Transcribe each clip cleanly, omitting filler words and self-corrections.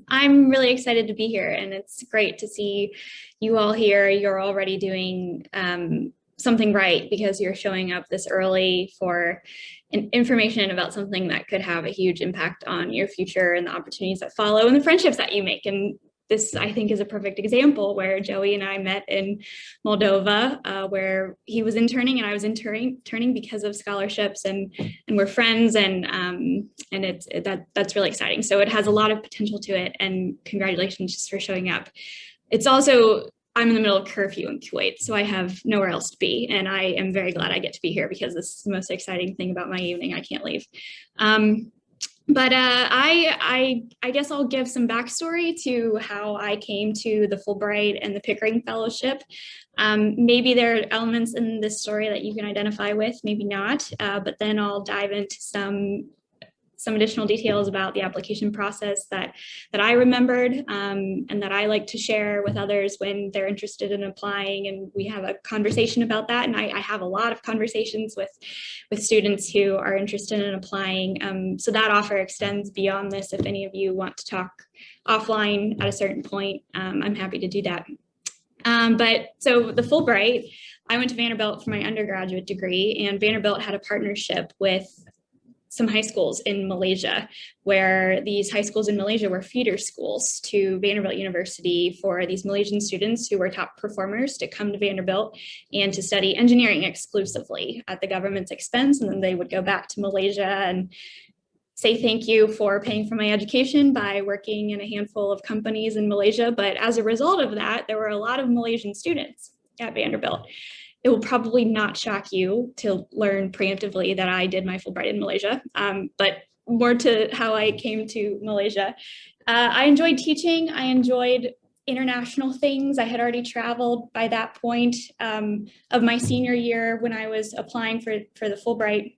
I'm really excited to be here, and it's great to see you all here. You're already doing something right because you're showing up this early for information about something that could have a huge impact on your future and the opportunities that follow and the friendships that you make. And this, I think, is a perfect example where Joey and I met in Moldova, where he was interning and I was interning because of scholarships, and we're friends, and that's really exciting. So it has a lot of potential to it, and congratulations just for showing up. It's also, I'm in the middle of curfew in Kuwait, so I have nowhere else to be, and I am very glad I get to be here because this is the most exciting thing about my evening. I can't leave. But I guess I'll give some backstory to how I came to the Fulbright and the Pickering Fellowship. Maybe there are elements in this story that you can identify with, maybe not, but then I'll dive into some additional details about the application process that I remembered, and that I like to share with others when they're interested in applying, and we have a conversation about that. And I have a lot of conversations with students who are interested in applying. So that offer extends beyond this. If any of you want to talk offline at a certain point, I'm happy to do that. But so the Fulbright, I went to Vanderbilt for my undergraduate degree, and Vanderbilt had a partnership with some high schools in Malaysia, where these high schools in Malaysia were feeder schools to Vanderbilt University for these Malaysian students who were top performers to come to Vanderbilt and to study engineering exclusively at the government's expense. And then they would go back to Malaysia and say thank you for paying for my education by working in a handful of companies in Malaysia. But as a result of that, there were a lot of Malaysian students at Vanderbilt. It will probably not shock you to learn preemptively that I did my Fulbright in Malaysia, but more to how I came to Malaysia. I enjoyed teaching. I enjoyed international things. I had already traveled by that point of my senior year when I was applying for the Fulbright.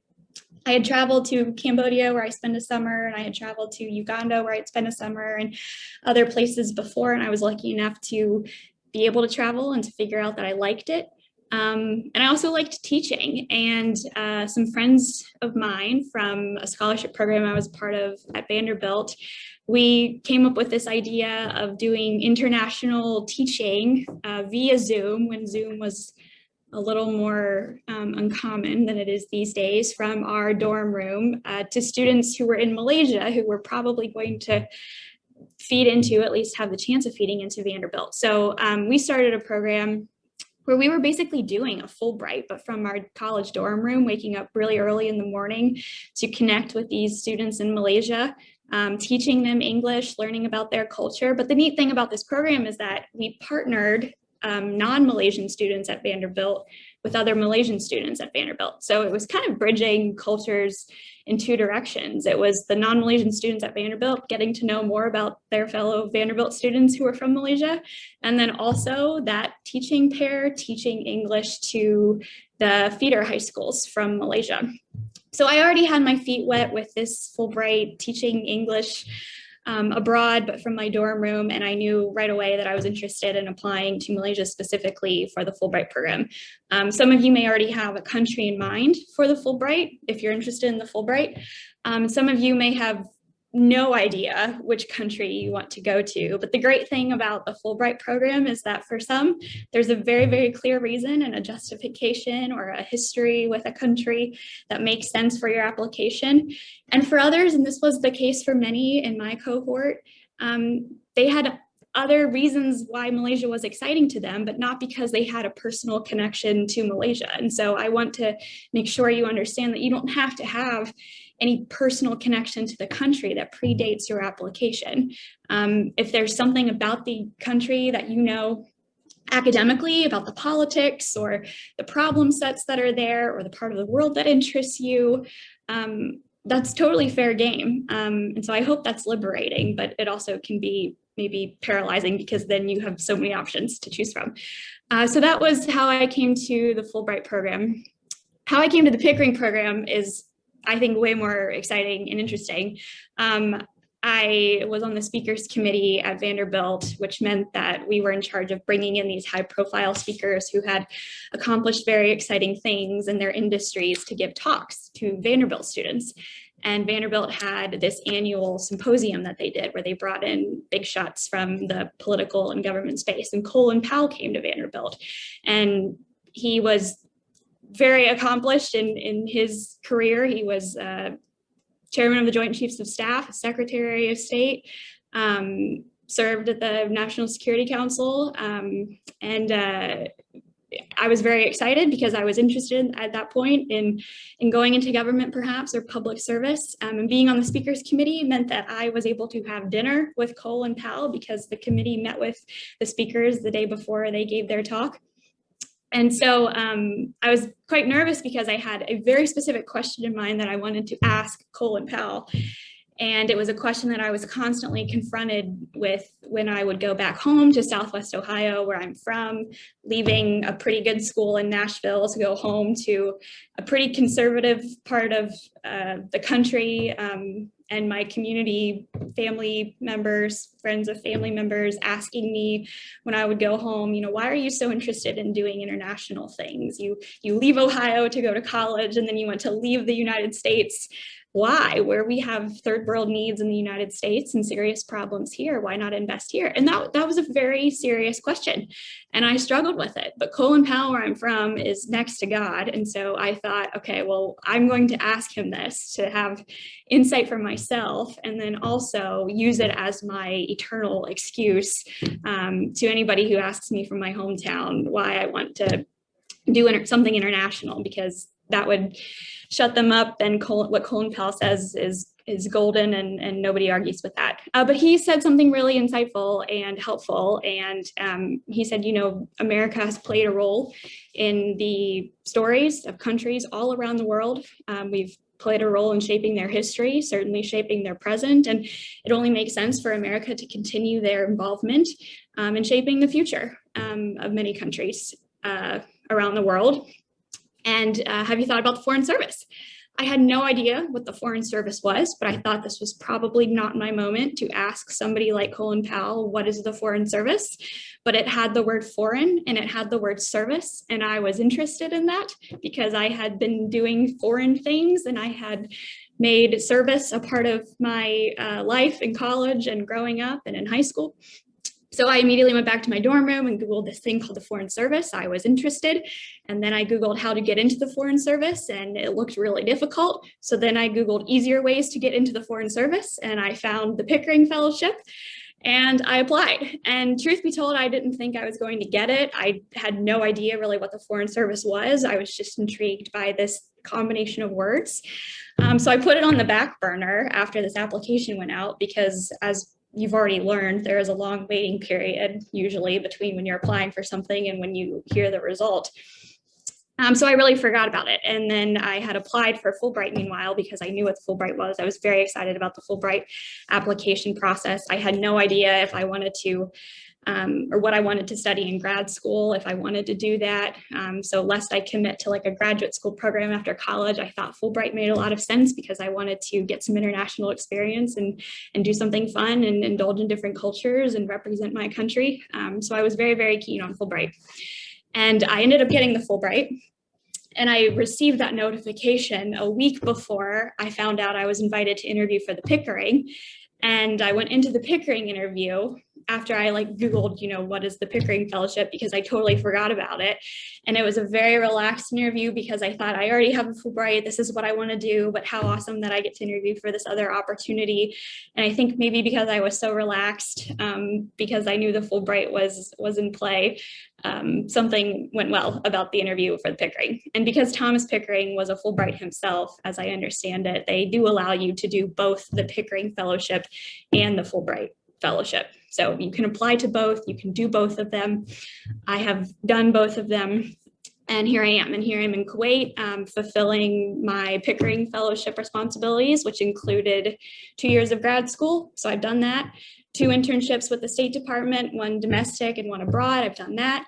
I had traveled to Cambodia, where I spent a summer, and I had traveled to Uganda, where I'd spent a summer, and other places before. And I was lucky enough to be able to travel and to figure out that I liked it. And I also liked teaching, and some friends of mine from a scholarship program I was part of at Vanderbilt, we came up with this idea of doing international teaching via Zoom, when Zoom was a little more uncommon than it is these days, from our dorm room to students who were in Malaysia, who were probably going to feed into, at least have the chance of feeding into, Vanderbilt. So we started a program where we were basically doing a Fulbright, but from our college dorm room, waking up really early in the morning to connect with these students in Malaysia, teaching them English, learning about their culture. But the neat thing about this program is that we partnered non-Malaysian students at Vanderbilt with other Malaysian students at Vanderbilt. So it was kind of bridging cultures in two directions. It was the non-Malaysian students at Vanderbilt getting to know more about their fellow Vanderbilt students who were from Malaysia. And then also that teaching pair teaching English to the feeder high schools from Malaysia. So I already had my feet wet with this Fulbright teaching English abroad, but from my dorm room. And I knew right away that I was interested in applying to Malaysia specifically for the Fulbright program. Some of you may already have a country in mind for the Fulbright, if you're interested in the Fulbright. Some of you may have no idea which country you want to go to. But the great thing about the Fulbright program is that for some, there's a very, very clear reason and a justification or a history with a country that makes sense for your application. And for others, and this was the case for many in my cohort, they had other reasons why Malaysia was exciting to them, but not because they had a personal connection to Malaysia. And so I want to make sure you understand that you don't have to have any personal connection to the country that predates your application. If there's something about the country that you know academically about the politics or the problem sets that are there or the part of the world that interests you, that's totally fair game. And so I hope that's liberating, but it also can be maybe paralyzing because then you have so many options to choose from. So that was how I came to the Fulbright program. How I came to the Pickering program is, I think, way more exciting and interesting. I was on the speakers committee at Vanderbilt, which meant that we were in charge of bringing in these high profile speakers who had accomplished very exciting things in their industries to give talks to Vanderbilt students. And Vanderbilt had this annual symposium that they did where they brought in big shots from the political and government space. And Colin Powell came to Vanderbilt. And he was very accomplished in his career. He was chairman of the Joint Chiefs of Staff, Secretary of State, served at the National Security Council, and I was very excited because I was interested at that point in going into government perhaps, or public service. And being on the speakers committee meant that I was able to have dinner with Colin Powell because the committee met with the speakers the day before they gave their talk. And so I was quite nervous because I had a very specific question in mind that I wanted to ask Colin Powell. And it was a question that I was constantly confronted with when I would go back home to Southwest Ohio, where I'm from, leaving a pretty good school in Nashville to go home to a pretty conservative part of the country, and my community, family members, friends of family members asking me when I would go home, you know, why are you so interested in doing international things? You leave Ohio to go to college, and then you want to leave the United States. Why? Where we have third world needs in the United States and serious problems here, why not invest here? And that was a very serious question. And I struggled with it. But Colin Powell, where I'm from, is next to God. And so I thought, okay, well, I'm going to ask him this to have insight for myself, and then also use it as my eternal excuse to anybody who asks me from my hometown why I want to do something international, because that would shut them up. And what Colin Powell says is golden, and nobody argues with that. But he said something really insightful and helpful. And he said, you know, America has played a role in the stories of countries all around the world. We've played a role in shaping their history, certainly shaping their present. And it only makes sense for America to continue their involvement in shaping the future of many countries around the world. And have you thought about the Foreign Service? I had no idea what the Foreign Service was, but I thought this was probably not my moment to ask somebody like Colin Powell, what is the Foreign Service? But it had the word foreign and it had the word service. And I was interested in that because I had been doing foreign things, and I had made service a part of my life in college and growing up and in high school. So I immediately went back to my dorm room and Googled this thing called the Foreign Service. I was interested. And then I Googled how to get into the Foreign Service, and it looked really difficult. So then I Googled easier ways to get into the Foreign Service, and I found the Pickering Fellowship, and I applied. And truth be told, I didn't think I was going to get it. I had no idea really what the Foreign Service was. I was just intrigued by this combination of words. So I put it on the back burner after this application went out, because as you've already learned, there is a long waiting period usually between when you're applying for something and when you hear the result. So I really forgot about it. And then I had applied for Fulbright meanwhile, because I knew what the Fulbright was. I was very excited about the Fulbright application process. I had no idea if I wanted to, or what I wanted to study in grad school, if I wanted to do that. So lest I commit to like a graduate school program after college, I thought Fulbright made a lot of sense because I wanted to get some international experience and do something fun and indulge in different cultures and represent my country. So I was very, very keen on Fulbright. And I ended up getting the Fulbright. And I received that notification a week before I found out I was invited to interview for the Pickering. And I went into the Pickering interview after I Googled, you know, what is the Pickering Fellowship, because I totally forgot about it. And it was a very relaxed interview because I thought I already have a Fulbright. This is what I want to do, but how awesome that I get to interview for this other opportunity. And I think maybe because I was so relaxed, because I knew the Fulbright was in play, something went well about the interview for the Pickering. And because Thomas Pickering was a Fulbright himself, as I understand it, they do allow you to do both the Pickering Fellowship and the Fulbright Fellowship. So you can apply to both, you can do both of them. I have done both of them. And here I am. And here I'm in Kuwait, fulfilling my Pickering Fellowship responsibilities, which included 2 years of grad school. So I've done that. 2 internships with the State Department, one domestic and one abroad. I've done that.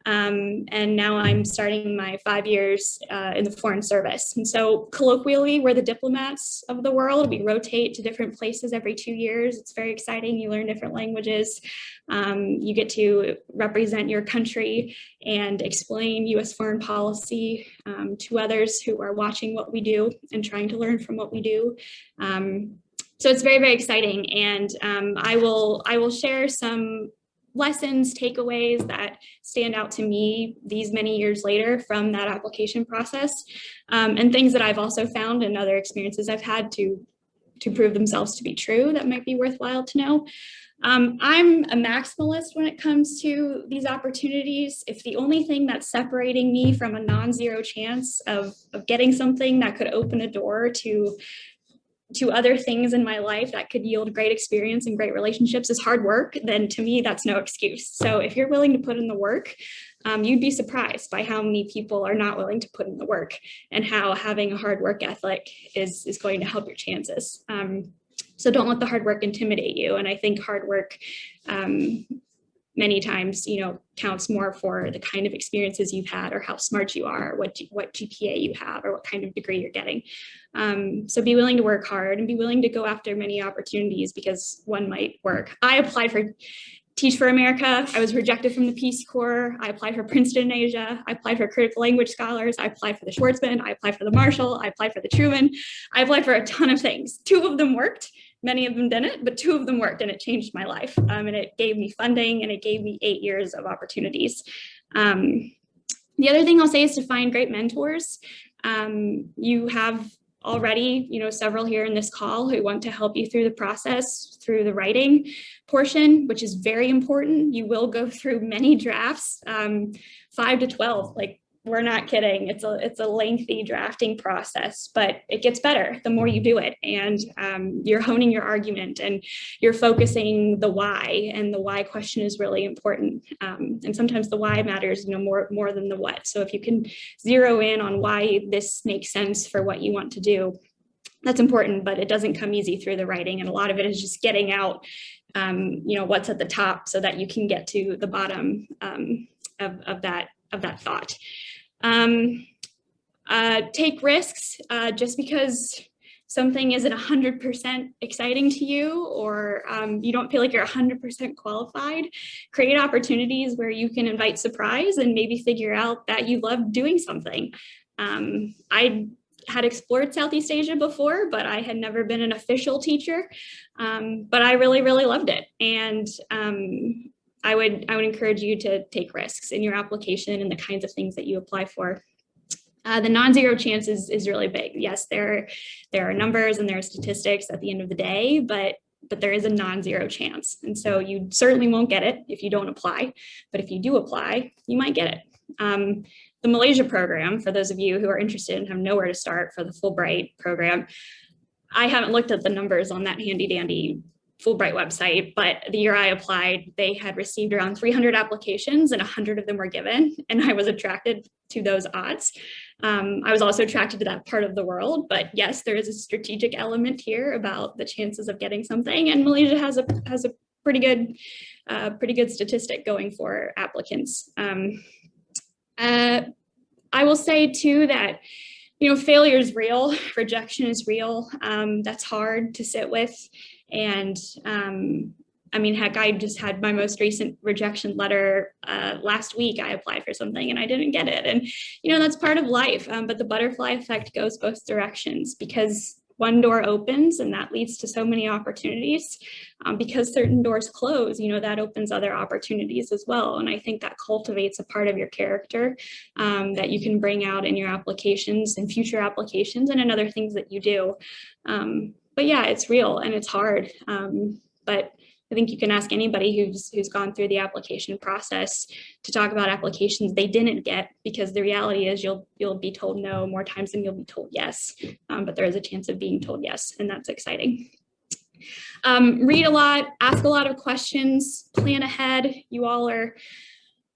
And now I'm starting my 5 years in the Foreign Service. And so colloquially, we're the diplomats of the world. We rotate to different places every 2 years. It's very exciting. You learn different languages. You get to represent your country and explain US foreign policy to others who are watching what we do and trying to learn from what we do. So it's very, very exciting. And I will share some lessons, takeaways that stand out to me these many years later from that application process, and things that I've also found in other experiences I've had to prove themselves to be true that might be worthwhile to know. I'm a maximalist when it comes to these opportunities. If the only thing that's separating me from a non-zero chance of getting something that could open a door to other things in my life that could yield great experience and great relationships is hard work, then to me, that's no excuse. So if you're willing to put in the work, you'd be surprised by how many people are not willing to put in the work and how having a hard work ethic is going to help your chances. So don't let the hard work intimidate you. And I think hard work many times, counts more for the kind of experiences you've had or how smart you are, or what GPA you have, or what kind of degree you're getting. So be willing to work hard and be willing to go after many opportunities because one might work. I applied for Teach for America. I was rejected from the Peace Corps. I applied for Princeton in Asia. I applied for critical language scholars. I applied for the Schwartzman. I applied for the Marshall. I applied for the Truman. I applied for a ton of things. 2 of them worked. Many of them didn't, but 2 of them worked, and it changed my life. And it gave me funding, and it gave me 8 years of opportunities. The other thing I'll say is to find great mentors. You have already, several here in this call who want to help you through the process, through the writing portion, which is very important. You will go through many drafts, 5 to 12, like, we're not kidding. It's a lengthy drafting process, but it gets better the more you do it. And you're honing your argument and you're focusing the why, and the why question is really important. And sometimes the why matters, more than the what. So if you can zero in on why this makes sense for what you want to do, that's important, but it doesn't come easy through the writing. And a lot of it is just getting out, what's at the top so that you can get to the bottom of that thought. Take risks. Just because something isn't 100% exciting to you, or you don't feel like you're 100% qualified, create opportunities where you can invite surprise and maybe figure out that you love doing something. I had explored Southeast Asia before, but I had never been an official teacher, but I really, really loved it. And I would encourage you to take risks in your application and the kinds of things that you apply for. The non-zero chance is really big. Yes, there are numbers and there are statistics at the end of the day, but there is a non-zero chance. And so you certainly won't get it if you don't apply, but if you do apply, you might get it. The Malaysia program, for those of you who are interested and have nowhere to start for the Fulbright program, I haven't looked at the numbers on that handy dandy Fulbright website, but the year I applied, they had received around 300 applications and 100 of them were given, and I was attracted to those odds. I was also attracted to that part of the world, but yes, there is a strategic element here about the chances of getting something, and Malaysia has a pretty good statistic going for applicants. I will say too that failure is real, rejection is real. That's hard to sit with. And heck, I just had my most recent rejection letter last week. I applied for something and I didn't get it. And, that's part of life. But the butterfly effect goes both directions, because one door opens and that leads to so many opportunities. Because certain doors close, that opens other opportunities as well. And I think that cultivates a part of your character that you can bring out in your applications and future applications and in other things that you do. But yeah, it's real and it's hard. But I think you can ask anybody who's gone through the application process to talk about applications they didn't get, because the reality is you'll be told no more times than you'll be told yes. But there is a chance of being told yes, and that's exciting. Read a lot, ask a lot of questions, plan ahead. You all are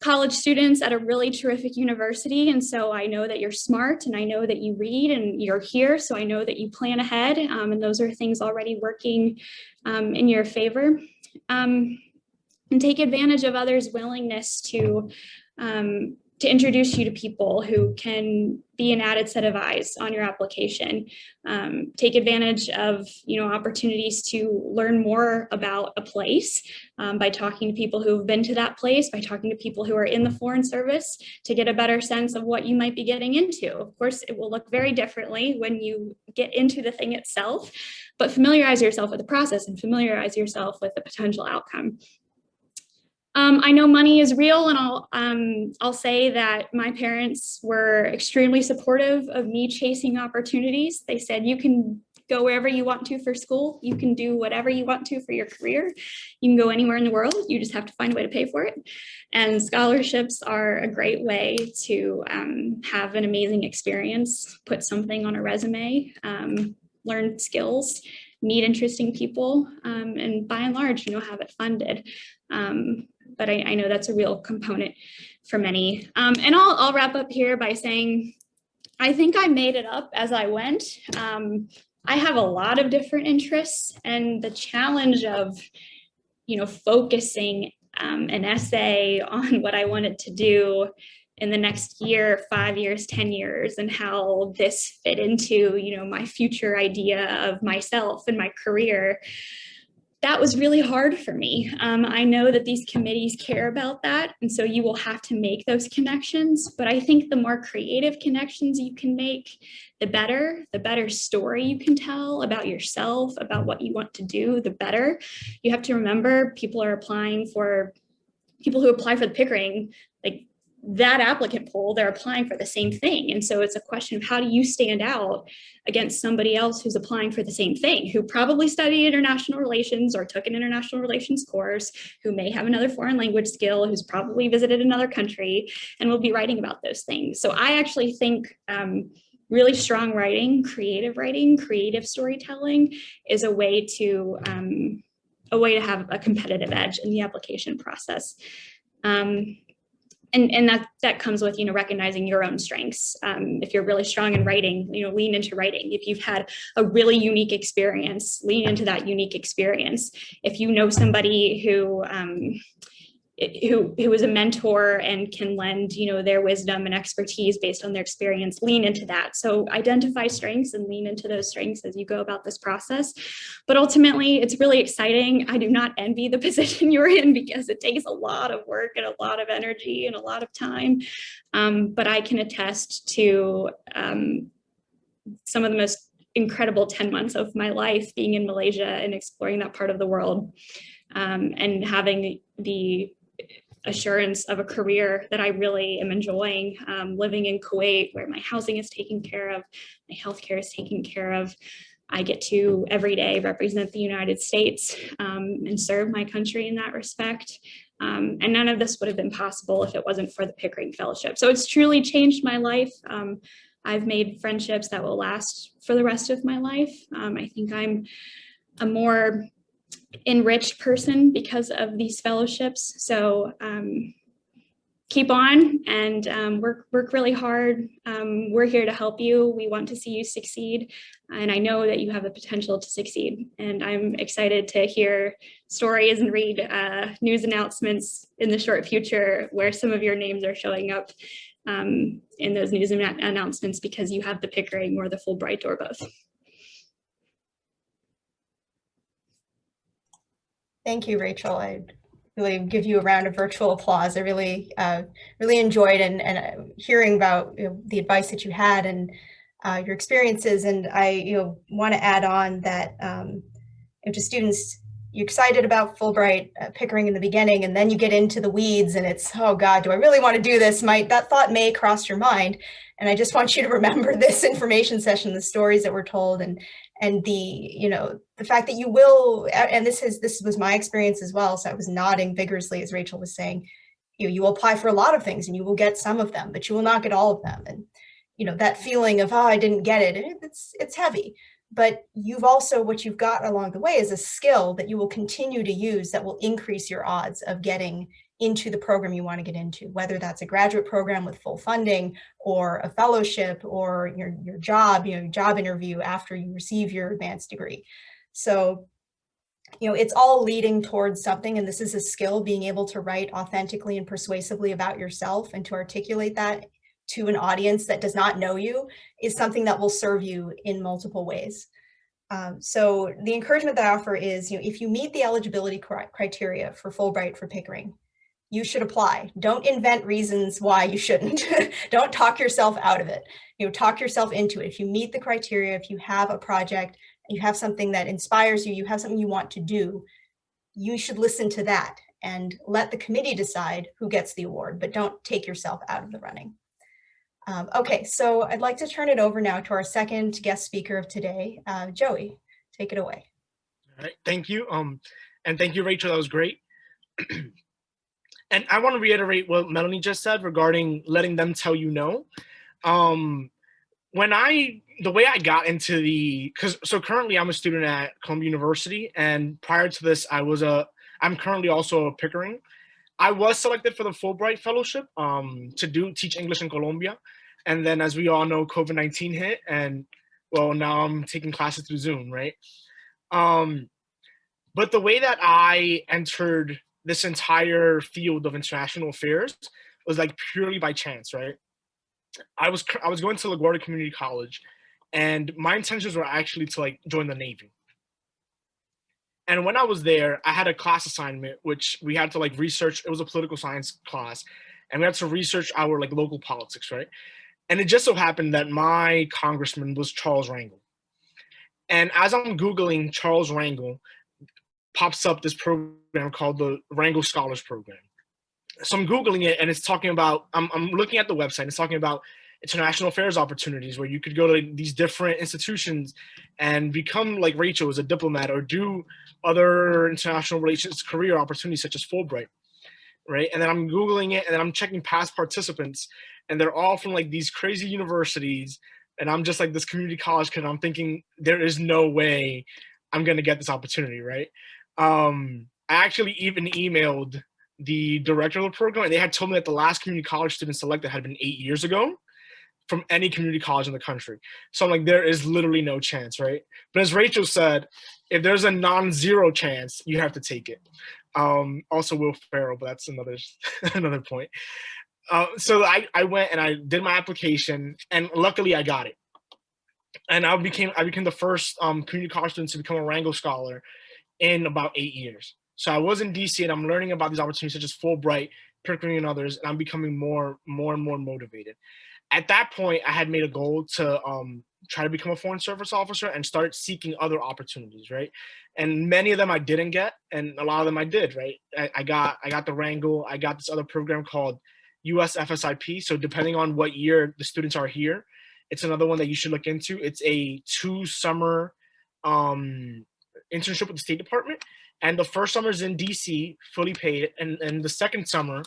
college students at a really terrific university, and so I know that you're smart, and I know that you read, and you're here, so I know that you plan ahead, and those are things already working in your favor. And take advantage of others' willingness to to introduce you to people who can be an added set of eyes on your application. Take advantage of, opportunities to learn more about a place by talking to people who have been to that place, by talking to people who are in the Foreign Service to get a better sense of what you might be getting into. Of course, it will look very differently when you get into the thing itself, but familiarize yourself with the process and familiarize yourself with the potential outcome. I know money is real, and I'll say that my parents were extremely supportive of me chasing opportunities. They said, you can go wherever you want to for school. You can do whatever you want to for your career. You can go anywhere in the world. You just have to find a way to pay for it. And scholarships are a great way to have an amazing experience, put something on a resume, learn skills, meet interesting people, and by and large, have it funded. But I know that's a real component for many. And I'll wrap up here by saying, I think I made it up as I went. I have a lot of different interests, and the challenge of, focusing an essay on what I wanted to do in the next year, 5 years, 10 years, and how this fit into, my future idea of myself and my career. That was really hard for me. I know that these committees care about that, and so you will have to make those connections, but I think the more creative connections you can make, the better story you can tell about yourself, about what you want to do, the better. You have to remember people who apply for the Pickering, like that applicant pool, they're applying for the same thing. And so it's a question of how do you stand out against somebody else who's applying for the same thing, who probably studied international relations or took an international relations course, who may have another foreign language skill, who's probably visited another country, and will be writing about those things. So I actually think really strong writing, creative storytelling is a way to have a competitive edge in the application process. And that comes with, recognizing your own strengths. If you're really strong in writing, lean into writing. If you've had a really unique experience, lean into that unique experience. If you know somebody who is a mentor and can lend, their wisdom and expertise based on their experience, lean into that. So identify strengths and lean into those strengths as you go about this process. But ultimately, it's really exciting. I do not envy the position you're in because it takes a lot of work and a lot of energy and a lot of time. But I can attest to some of the most incredible 10 months of my life being in Malaysia and exploring that part of the world, and having the assurance of a career that I really am enjoying, living in Kuwait, where my housing is taken care of, my healthcare is taken care of. I get to every day represent the United States and serve my country in that respect. And none of this would have been possible if it wasn't for the Pickering Fellowship. So it's truly changed my life. I've made friendships that will last for the rest of my life. I think I'm a more enriched person because of these fellowships. So keep on and work really hard. We're here to help you. We want to see you succeed. And I know that you have the potential to succeed. And I'm excited to hear stories and read news announcements in the short future where some of your names are showing up in those news announcements because you have the Pickering or the Fulbright or both. Thank you, Rachel. I really give you a round of virtual applause. I really enjoyed and hearing about the advice that you had and your experiences. And I want to add on that to students, you're excited about Fulbright, Pickering in the beginning, and then you get into the weeds and it's, oh God, do I really want to do this? That thought may cross your mind. And I just want you to remember this information session, the stories that were told, and the fact that you will, and this was my experience as well. So I was nodding vigorously as Rachel was saying, you will apply for a lot of things and you will get some of them, but you will not get all of them. And that feeling of, oh, I didn't get it, it's heavy. But what you've got along the way is a skill that you will continue to use that will increase your odds of getting into the program you want to get into, whether that's a graduate program with full funding or a fellowship or your job, job interview after you receive your advanced degree. So it's all leading towards something. And this is a skill, being able to write authentically and persuasively about yourself and to articulate that to an audience that does not know you is something that will serve you in multiple ways. So the encouragement that I offer is, if you meet the eligibility criteria for Fulbright for Pickering, you should apply. Don't invent reasons why you shouldn't. Don't talk yourself out of it. Talk yourself into it. If you meet the criteria, if you have a project, you have something that inspires you, you have something you want to do, you should listen to that and let the committee decide who gets the award, but don't take yourself out of the running. Okay, so I'd like to turn it over now to our second guest speaker of today, Joey. Take it away. All right, thank you. And thank you, Rachel. That was great. And I want to reiterate what Melanie just said regarding letting them tell you no. The way I got into so currently I'm a student at Columbia University, and prior to this, I'm currently also a Pickering. I was selected for the Fulbright Fellowship to teach English in Colombia. And then, as we all know, COVID-19 hit, and well, now I'm taking classes through Zoom, right? But the way that I entered this entire field of international affairs was like purely by chance, right? I was going to LaGuardia Community College, and my intentions were actually to like join the Navy. And when I was there, I had a class assignment, which we had to like research. It was a political science class, and we had to research our like local politics, right? And it just so happened that my congressman was Charles Rangel. And as I'm Googling Charles Rangel, pops up this program called the Rangel Scholars Program. So I'm Googling it, and it's talking about, I'm looking at the website, it's talking about international affairs opportunities where you could go to these different institutions and become like Rachel as a diplomat or do other international relations career opportunities such as Fulbright, right? And then I'm Googling it, and then I'm checking past participants, and they're all from like these crazy universities, and I'm just like this community college kid, and I'm thinking there is no way I'm going to get this opportunity, right? I actually even emailed the director of the program, and they had told me that the last community college student selected had been 8 years ago from any community college in the country. So I'm like, there is literally no chance, right? But as Rachel said, if there's a non-zero chance, you have to take it. Also Will Ferrell, but that's another point. So I went and I did my application, and luckily I got it. And I became the first community college student to become a Rangel Scholar in about 8 years. So I was in DC, and I'm learning about these opportunities such as Fulbright, Pickering, and others, and I'm becoming more and more motivated. At that point, I had made a goal to try to become a Foreign Service officer and start seeking other opportunities, right? And many of them I didn't get, and a lot of them I did, right? I got the Rangel. I got this other program called US FSIP. So depending on what year the students are here, it's another one that you should look into. It's a 2-summer internship with the State Department. And the first summer is in DC, fully paid. And the second summer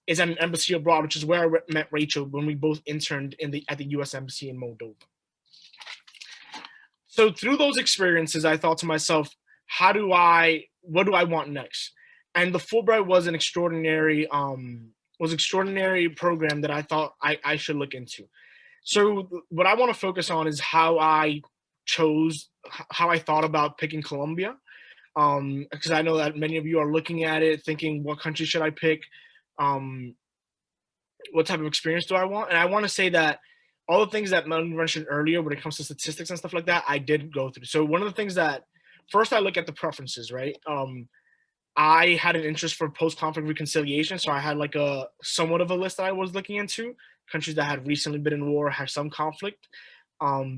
is at an embassy abroad, which is where I met Rachel when we both interned at the US Embassy in Moldova. So through those experiences, I thought to myself, what do I want next? And the Fulbright was an extraordinary program that I thought I should look into. So what I want to focus on is how I thought about picking Colombia, because I know that many of you are looking at it thinking, what country should I pick? What type of experience do I want? And I want to say that all the things that Melanie mentioned earlier when it comes to statistics and stuff like that, I did go through. So one of the things that first I look at the preferences, right? I had an interest for post-conflict reconciliation, so I had like a somewhat of a list that I was looking into, countries that had recently been in war, had some conflict,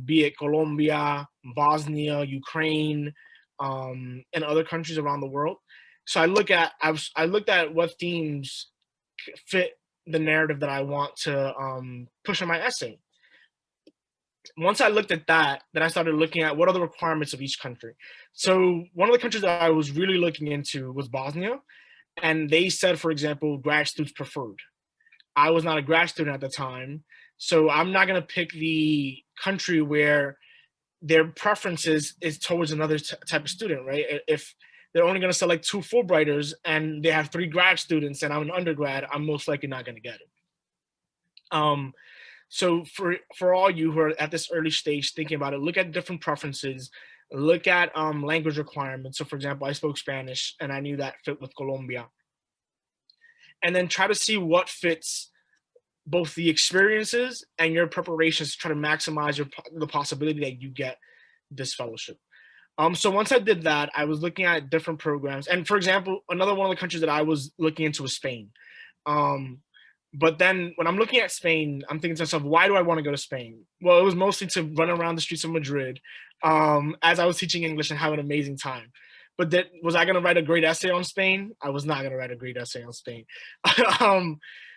be it Colombia, Bosnia, Ukraine, and other countries around the world. So I looked at what themes fit the narrative that I want to push in my essay. Once I looked at that, then I started looking at what are the requirements of each country. So one of the countries that I was really looking into was Bosnia. And they said, for example, grad students preferred. I was not a grad student at the time. So I'm not going to pick the country where their preferences is towards another type of student, right? If they're only going to select 2 Fulbrighters and they have 3 grad students and I'm an undergrad, I'm most likely not going to get it. So for all you who are at this early stage thinking about it, look at different preferences, look at language requirements. So for example, I spoke Spanish and I knew that fit with Colombia. And then try to see what fits both the experiences and your preparations to try to maximize the possibility that you get this fellowship. So once I did that, I was looking at different programs. And for example, another one of the countries that I was looking into was Spain. But then when I'm looking at Spain, I'm thinking to myself, why do I want to go to Spain? Well, it was mostly to run around the streets of Madrid as I was teaching English and have an amazing time. But was I going to write a great essay on Spain? I was not going to write a great essay on Spain.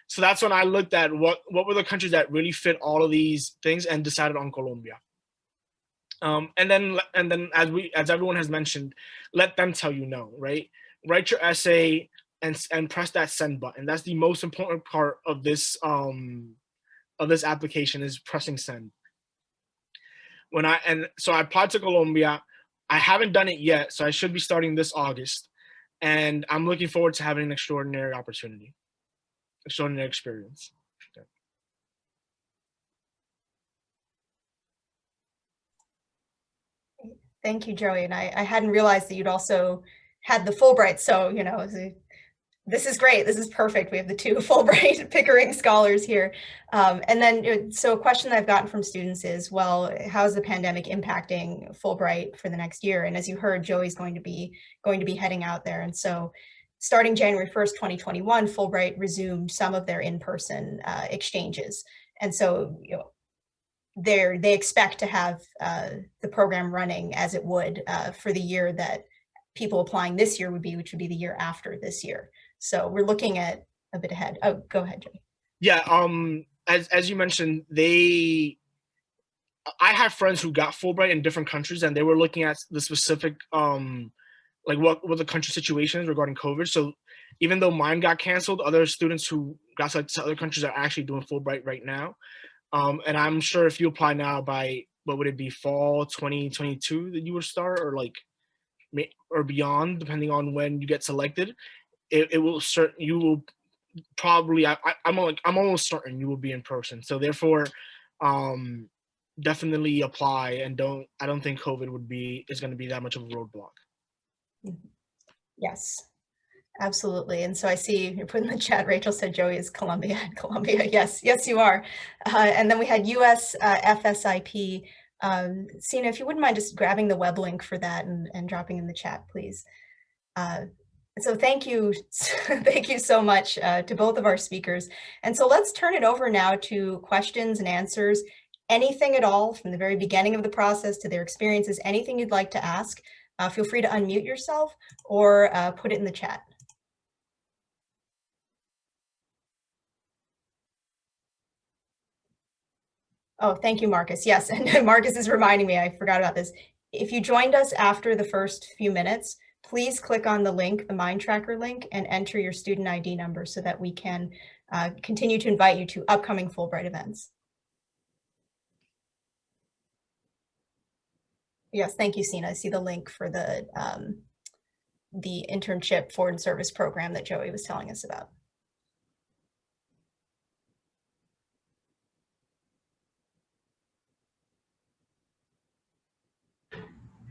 So that's when I looked at what were the countries that really fit all of these things and decided on Colombia. And then as everyone has mentioned, let them tell you no, right? Write your essay and press that send button. That's the most important part of this application, is pressing send. So I applied to Colombia. I haven't done it yet, so I should be starting this August, and I'm looking forward to having an extraordinary opportunity, extraordinary experience. Thank you, Joey. And I hadn't realized that you'd also had the Fulbright. So, you know, this is great. This is perfect. We have the two Fulbright Pickering scholars here. And then, so a question that I've gotten from students is, well, how's the pandemic impacting Fulbright for the next year? And as you heard, Joey's going to be heading out there. And so starting January 1st, 2021, Fulbright resumed some of their in-person exchanges. And so, you know, they expect to have the program running as it would for the year that people applying this year would be, which would be the year after this year. So we're looking at a bit ahead. Oh, go ahead, Joey. Yeah, as you mentioned, I have friends who got Fulbright in different countries, and they were looking at the specific like what the country situation is regarding COVID. So even though mine got canceled, other students who got selected to other countries are actually doing Fulbright right now. And I'm sure if you apply now by, what would it be, fall 2022 that you would start, or like, or beyond, depending on when you get selected, it will you will probably, I'm almost certain you will be in person. So therefore, definitely apply, and I don't think COVID is going to be that much of a roadblock. Yes. Absolutely. And so I see you're putting in the chat, Rachel said Joey is Colombia. Yes, you are. And then we had US FSIP. Sina, if you wouldn't mind just grabbing the web link for that and dropping in the chat, please. So thank you. Thank you so much to both of our speakers. And so let's turn it over now to questions and answers. Anything at all from the very beginning of the process to their experiences, anything you'd like to ask, feel free to unmute yourself or put it in the chat. Oh, thank you, Marcus. Yes, and Marcus is reminding me, I forgot about this. If you joined us after the first few minutes, please click on the link, the Mind Tracker link, and enter your student ID number so that we can continue to invite you to upcoming Fulbright events. Yes, thank you, Sina. I see the link for the internship foreign service program that Joey was telling us about.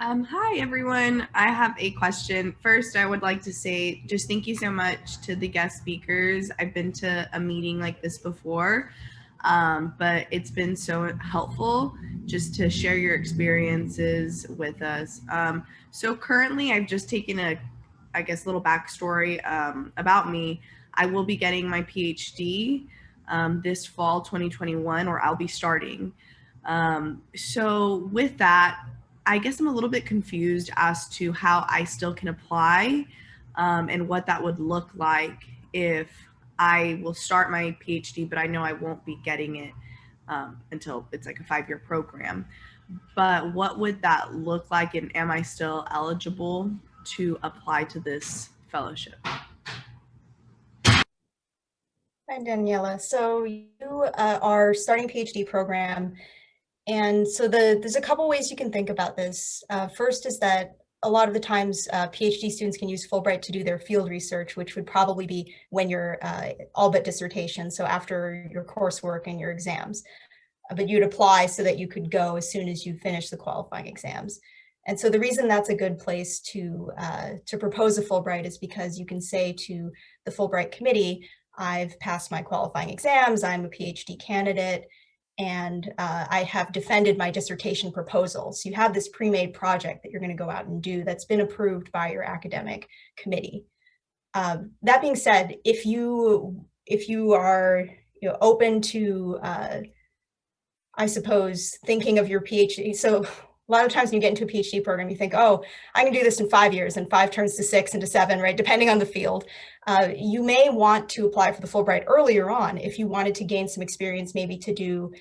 Hi, everyone. I have a question. First, I would like to say just thank you so much to the guest speakers. I've been to a meeting like this before, but it's been so helpful just to share your experiences with us. So currently, I've just taken I guess, little backstory about me. I will be getting my PhD this fall 2021, or I'll be starting. So with that, I guess I'm a little bit confused as to how I still can apply and what that would look like if I will start my PhD, but I know I won't be getting it until it's like a 5-year program. But what would that look like, and am I still eligible to apply to this fellowship? Hi, Daniela. So you are starting PhD program. And so there's a couple ways you can think about this. First is that a lot of the times PhD students can use Fulbright to do their field research, which would probably be when you're all but dissertation, so after your coursework and your exams. But you'd apply so that you could go as soon as you finish the qualifying exams. And so the reason that's a good place to propose a Fulbright is because you can say to the Fulbright committee, I've passed my qualifying exams, I'm a PhD candidate, and I have defended my dissertation proposal. So you have this pre-made project that you're going to go out and do that's been approved by your academic committee. That being said, if you are open to, I suppose, thinking of your PhD, so a lot of times when you get into a PhD program, you think, oh, I can do this in 5 years, and 5 turns to 6 and to 7, right? Depending on the field. You may want to apply for the Fulbright earlier on if you wanted to gain some experience, maybe to do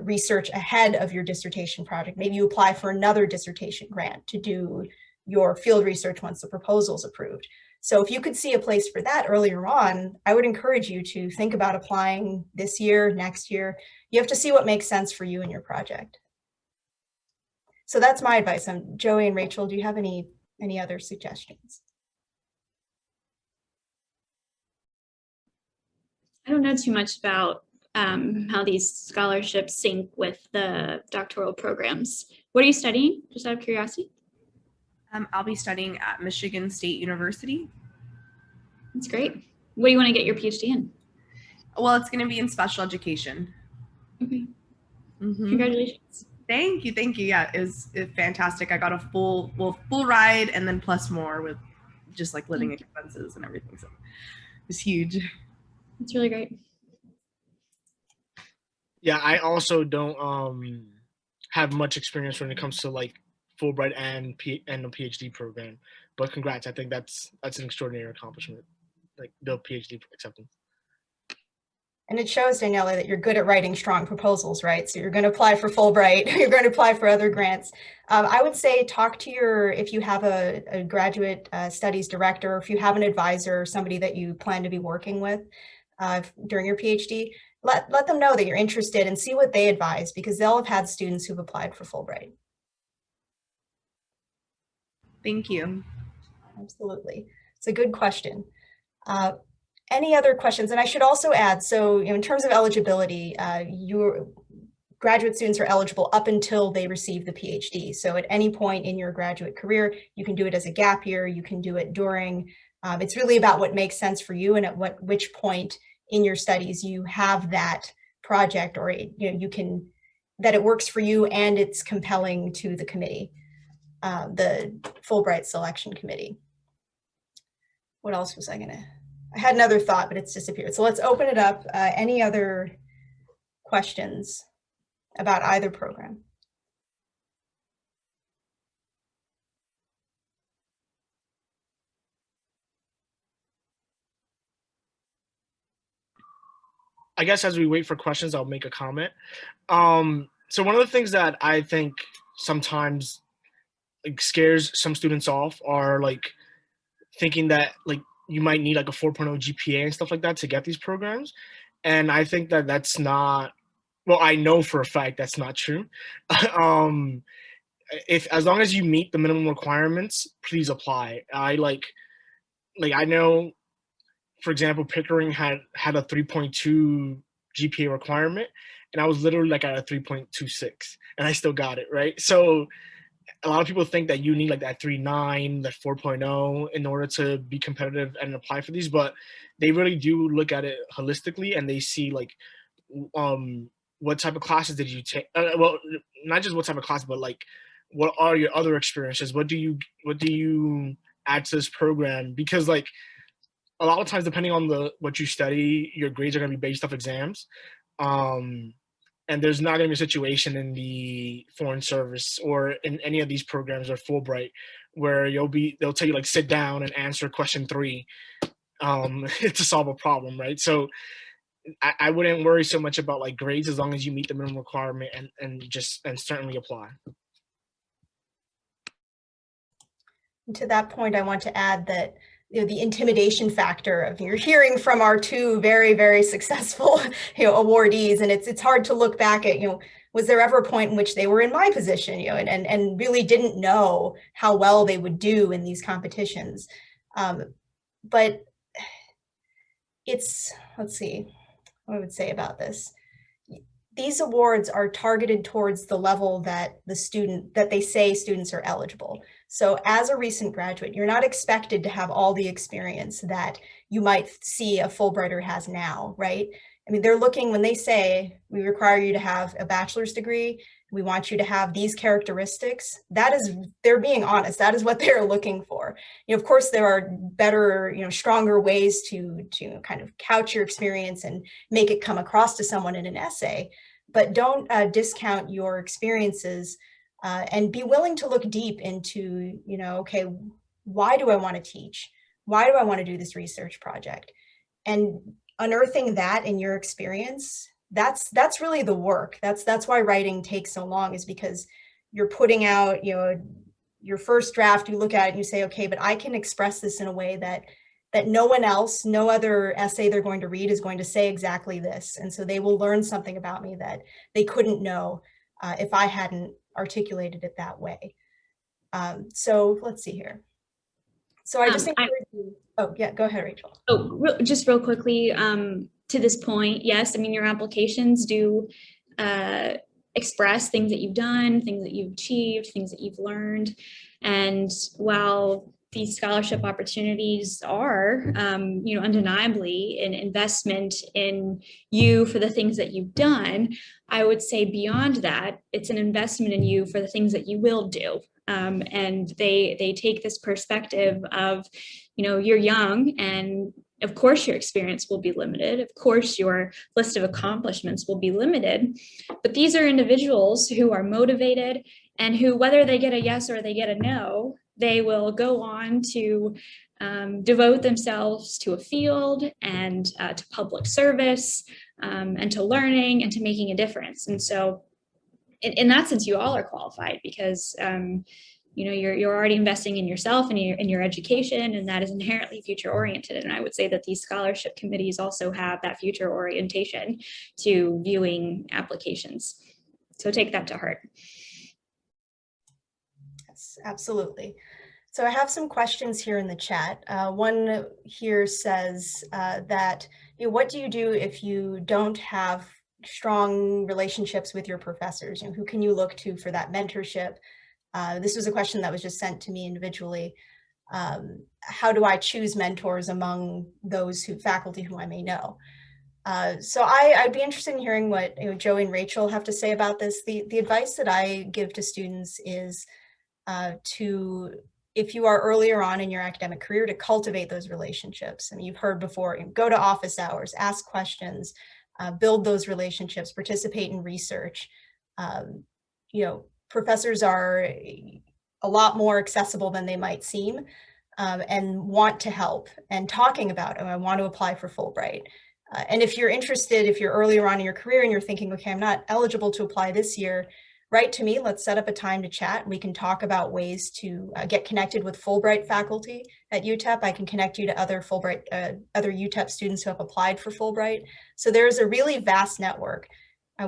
research ahead of your dissertation project. Maybe you apply for another dissertation grant to do your field research once the proposal is approved. So if you could see a place for that earlier on, I would encourage you to think about applying this year, next year. You have to see what makes sense for you and your project. So that's my advice. Joey and Rachel, do you have any other suggestions? I don't know too much about how these scholarships sync with the doctoral programs. What are you studying, just out of curiosity? I'll be studying at Michigan State University. That's great. What do you want to get your PhD in? Well, it's going to be in special education. Okay. Mm-hmm. Congratulations. Thank you. Yeah, it was fantastic. I got a full ride and then plus more with just like living expenses and everything. So it was huge. It's really great. Yeah, I also don't have much experience when it comes to like Fulbright and the PhD program, but congrats. I think that's an extraordinary accomplishment, like the PhD acceptance. And it shows, Daniela, that you're good at writing strong proposals, right? So you're going to apply for Fulbright, you're going to apply for other grants. I would say talk to if you have a graduate studies director, if you have an advisor or somebody that you plan to be working with during your PhD, let them know that you're interested and see what they advise, because they'll have had students who've applied for Fulbright. Thank you. Absolutely. It's a good question. Any other questions? And I should also add, so in terms of eligibility, your graduate students are eligible up until they receive the PhD. So at any point in your graduate career, you can do it as a gap year, you can do it during. It's really about what makes sense for you and at which point in your studies you have that project, or that it works for you and it's compelling to the committee, the Fulbright selection committee. What else was I had another thought, but it's disappeared. So let's open it up. Any other questions about either program? I guess as we wait for questions, I'll make a comment. So one of the things that I think sometimes scares some students off are like thinking that like you might need like a 4.0 GPA and stuff like that to get these programs. And I think that that's not, well, I know for a fact that's not true. As long as you meet the minimum requirements, please apply. I know, for example, Pickering had a 3.2 GPA requirement, and I was literally like at a 3.26, and I still got it, right? So a lot of people think that you need like that 3.9, that 4.0 in order to be competitive and apply for these, but they really do look at it holistically, and they see like what type of classes did you take? Well, not just what type of class, but like what are your other experiences? What do you add to this program? Because like a lot of times, depending on what you study, your grades are going to be based off exams. And there's not going to be a situation in the Foreign Service or in any of these programs or Fulbright where they'll tell you like sit down and answer question 3 to solve a problem, right? So I wouldn't worry so much about like grades as long as you meet the minimum requirement and certainly apply. And to that point, I want to add that the intimidation factor of you're hearing from our 2 very, very successful awardees, and it's hard to look back at was there ever a point in which they were in my position and really didn't know how well they would do in these competitions. But let's see what I would say about this. these awards are targeted towards the level that they say students are eligible. So as a recent graduate, you're not expected to have all the experience that you might see a Fulbrighter has now, right? I mean, they're looking, when they say, we require you to have a bachelor's degree, we want you to have these characteristics, that is, they're being honest, that is what they're looking for. You know, of course, there are better, stronger ways to kind of couch your experience and make it come across to someone in an essay, but don't discount your experiences and be willing to look deep into, okay, why do I want to teach? Why do I want to do this research project? And unearthing that in your experience, that's really the work. That's why writing takes so long, is because you're putting out, your first draft, you look at it and you say, okay, but I can express this in a way that no one else, no other essay they're going to read is going to say exactly this. And so they will learn something about me that they couldn't know if I hadn't articulated it that way. So let's see here. So I just encourage you. Oh yeah, go ahead, Rachel. Oh, just real quickly, to this point, yes, I mean, your applications do express things that you've done, things that you've achieved, things that you've learned. And while these scholarship opportunities are, undeniably an investment in you for the things that you've done, I would say beyond that, it's an investment in you for the things that you will do. And they take this perspective of, you're young, and of course your experience will be limited. Of course your list of accomplishments will be limited, but these are individuals who are motivated and who, whether they get a yes or they get a no, they will go on to devote themselves to a field and to public service and to learning and to making a difference. And so in that sense, you all are qualified because you're already investing in yourself and in your education, and that is inherently future oriented. And I would say that these scholarship committees also have that future orientation to viewing applications. So take that to heart. Yes, absolutely. So I have some questions here in the chat. One here says that, what do you do if you don't have strong relationships with your professors? Who can you look to for that mentorship? This was a question that was just sent to me individually. How do I choose mentors among those faculty who I may know? So I'd be interested in hearing what Joey and Rachel have to say about this. The advice that I give to students is if you are earlier on in your academic career, to cultivate those relationships. I mean, you've heard before, go to office hours, ask questions, build those relationships, participate in research. Professors are a lot more accessible than they might seem, and want to help, and talking about, I want to apply for Fulbright. And if you're interested, if you're earlier on in your career and you're thinking, okay, I'm not eligible to apply this year, write to me. Let's set up a time to chat. We can talk about ways to get connected with Fulbright faculty at UTEP. I can connect you to other Fulbright, other UTEP students who have applied for Fulbright. So there's a really vast network.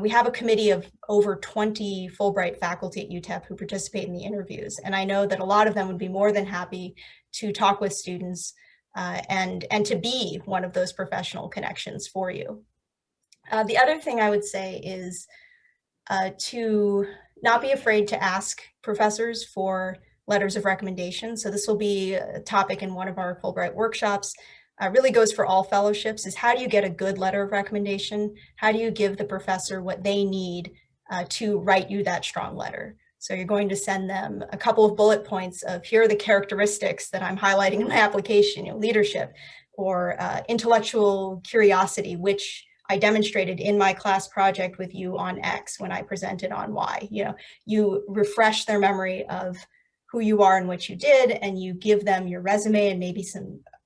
We have a committee of over 20 Fulbright faculty at UTEP who participate in the interviews. And I know that a lot of them would be more than happy to talk with students and to be one of those professional connections for you. The other thing I would say is to not be afraid to ask professors for letters of recommendation. So this will be a topic in one of our Fulbright workshops. Really goes for all fellowships, is how do you get a good letter of recommendation? How do you give the professor what they need to write you that strong letter? So you're going to send them a couple of bullet points of, here are the characteristics that I'm highlighting in my application, leadership or intellectual curiosity, which I demonstrated in my class project with you on X when I presented on Y. You refresh their memory of who you are and what you did, and you give them your resume and maybe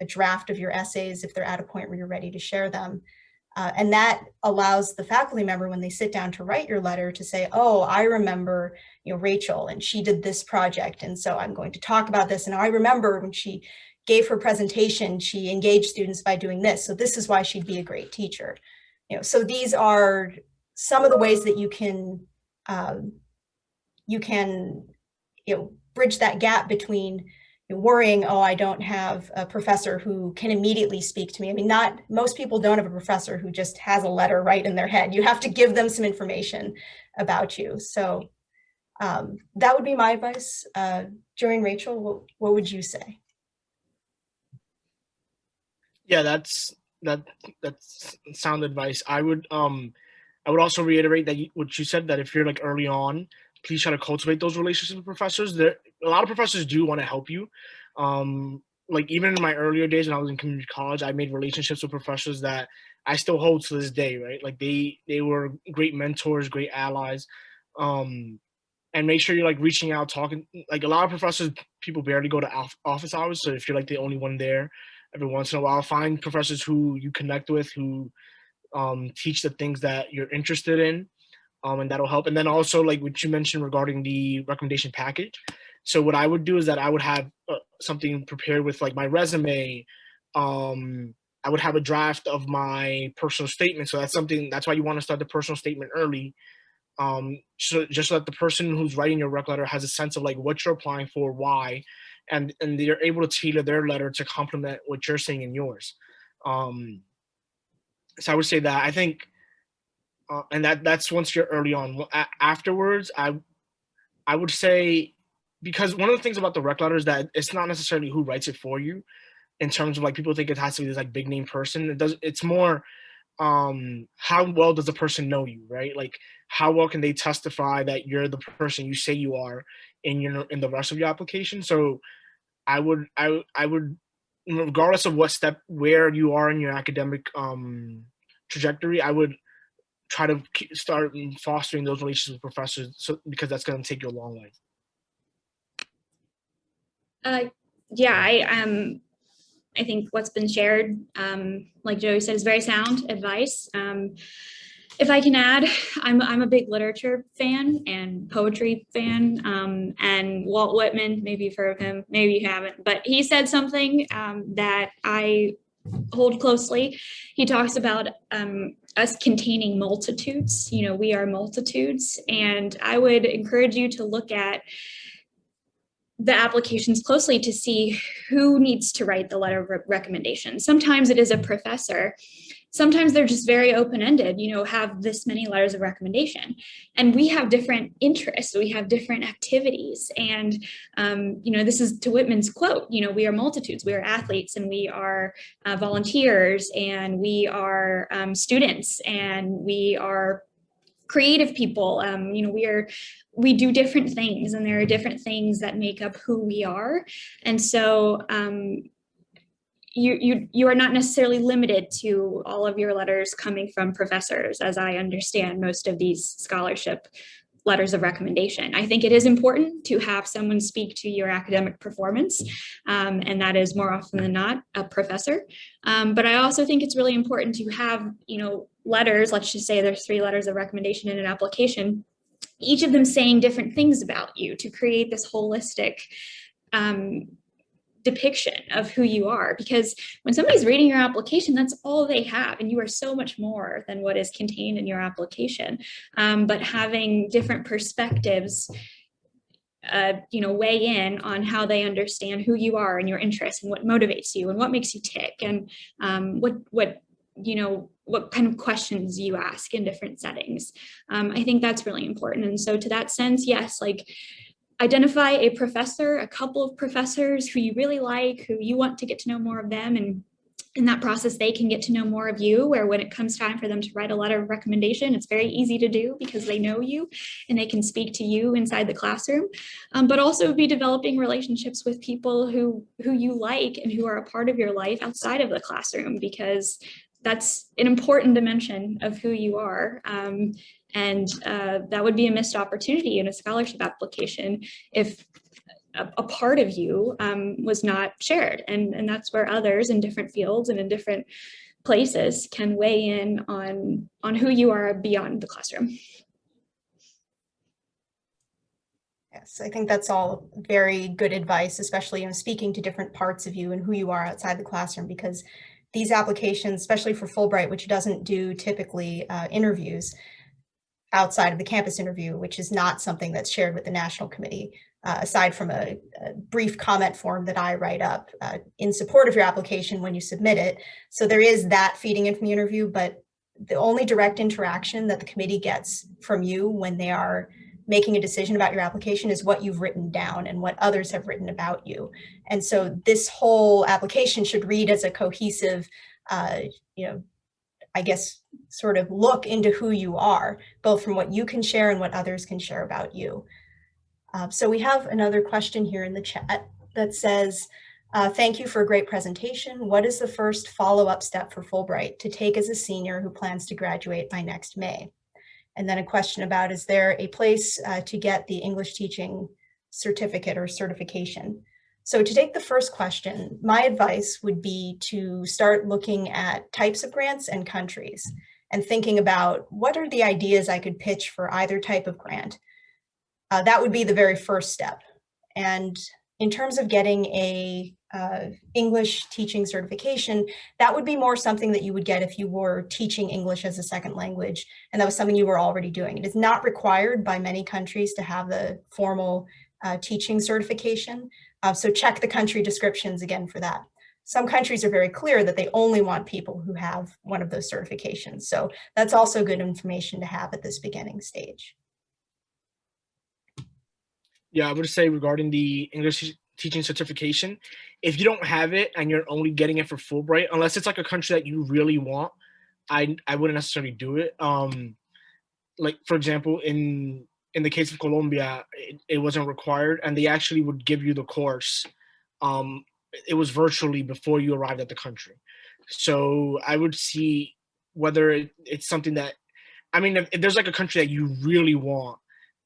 a draft of your essays if they're at a point where you're ready to share them. And that allows the faculty member, when they sit down to write your letter, to say, oh, I remember Rachel, and she did this project, and so I'm going to talk about this. And I remember when she gave her presentation, she engaged students by doing this. So this is why she'd be a great teacher. So these are some of the ways that you can bridge that gap between worrying, oh, I don't have a professor who can immediately speak to me. I mean, not most people don't have a professor who just has a letter right in their head. You have to give them some information about you. So that would be my advice. Joey and Rachel, what would you say? Yeah, that's sound advice. I would also reiterate that what you said, that if you're like early on, please try to cultivate those relationships with professors. A lot of professors do want to help you. Like even in my earlier days when I was in community college, I made relationships with professors that I still hold to this day, right? Like they were great mentors, great allies. And make sure you're like reaching out, talking. Like a lot of professors, people barely go to office hours. So if you're like the only one there, every once in a while, find professors who you connect with, who teach the things that you're interested in, and that'll help. And then also like what you mentioned regarding the recommendation package. So what I would do is that I would have something prepared with like my resume. I would have a draft of my personal statement. So that's why you want to start the personal statement early. So just so that the person who's writing your rec letter has a sense of like what you're applying for, why, and they're able to tailor their letter to complement what you're saying in yours. So I would say that I think, and that's once you're early on. Afterwards, I would say, because one of the things about the rec letter is that it's not necessarily who writes it for you, in terms of like people think it has to be this like big name person. It's more how well does the person know you, right? Like how well can they testify that you're the person you say you are in the rest of your application. So I would regardless of where you are in your academic trajectory, I would try to start fostering those relationships with professors, because that's going to take you a long way. Yeah, I think what's been shared, like Joey said, is very sound advice. If I can add, I'm a big literature fan and poetry fan, and Walt Whitman, maybe you've heard of him, maybe you haven't, but he said something that I hold closely. He talks about us containing multitudes. You know, we are multitudes, and I would encourage you to look at the applications closely to see who needs to write the letter of recommendation. Sometimes it is a professor. Sometimes they're just very open-ended, you know, have this many letters of recommendation. And we have different interests, we have different activities. And, you know, this is to Whitman's quote, you know, we are multitudes, we are athletes, and we are volunteers, and we are students, and we are creative people. You know, we do different things, and there are different things that make up who we are. And so you are not necessarily limited to all of your letters coming from professors, as I understand most of these scholarship letters of recommendation. I think it is important to have someone speak to your academic performance, and that is more often than not a professor. But I also think it's really important to have, you know, letters, let's just say there's 3 letters of recommendation in an application, each of them saying different things about you, to create this holistic depiction of who you are. Because when somebody's reading your application, that's all they have, and you are so much more than what is contained in your application. But having different perspectives, you know, weigh in on how they understand who you are and your interests and what motivates you and what makes you tick, and what you know, what kind of questions you ask in different settings. I think that's really important. And so to that sense, yes, like identify a professor, a couple of professors who you really like, who you want to get to know more of them, and in that process, they can get to know more of you, where when it comes time for them to write a letter of recommendation, it's very easy to do because they know you and they can speak to you inside the classroom. But also be developing relationships with people who you like and who are a part of your life outside of the classroom, because that's an important dimension of who you are. And that would be a missed opportunity in a scholarship application if a part of you was not shared. And that's where others in different fields and in different places can weigh in on who you are beyond the classroom. Yes, I think that's all very good advice, especially in speaking to different parts of you and who you are outside the classroom, because these applications, especially for Fulbright, which doesn't do typically interviews outside of the campus interview, which is not something that's shared with the national committee. aside from a brief comment form that I write up in support of your application when you submit it. So there is that feeding in from the interview, but the only direct interaction that the committee gets from you when they are making a decision about your application is what you've written down and what others have written about you. And so this whole application should read as a cohesive, I guess, sort of look into who you are, both from what you can share and what others can share about you. So we have another question here in the chat that says, thank you for a great presentation. What is the first follow-up step for Fulbright to take as a senior who plans to graduate by next May? And then a question about, is there a place to get the English teaching certificate or certification? So to take the first question, my advice would be to start looking at types of grants and countries and thinking about what are the ideas I could pitch for either type of grant. That would be the very first step. And in terms of getting a English teaching certification, that would be more something that you would get if you were teaching English as a second language, and that was something you were already doing. It is not required by many countries to have the formal teaching certification. So check the country descriptions again for that. Some countries are very clear that they only want people who have one of those certifications. So that's also good information to have at this beginning stage. Yeah, I would say regarding the English teaching certification, if you don't have it and you're only getting it for Fulbright, unless it's like a country that you really want, I wouldn't necessarily do it. Like for example, in the case of Colombia, it wasn't required, and they actually would give you the course. It was virtually before you arrived at the country. So I would see whether it's something that, I mean, if there's like a country that you really want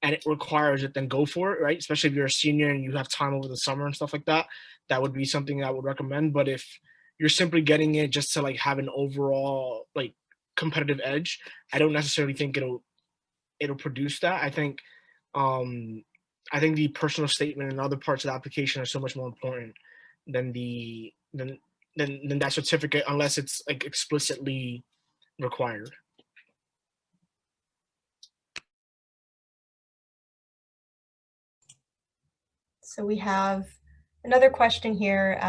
and it requires it, then go for it, right? Especially if you're a senior and you have time over the summer and stuff like that, that would be something I would recommend. But if you're simply getting it just to like have an overall like competitive edge, I don't necessarily think it'll produce that. I think the personal statement and other parts of the application are so much more important than that certificate, unless it's like explicitly required. So we have another question here.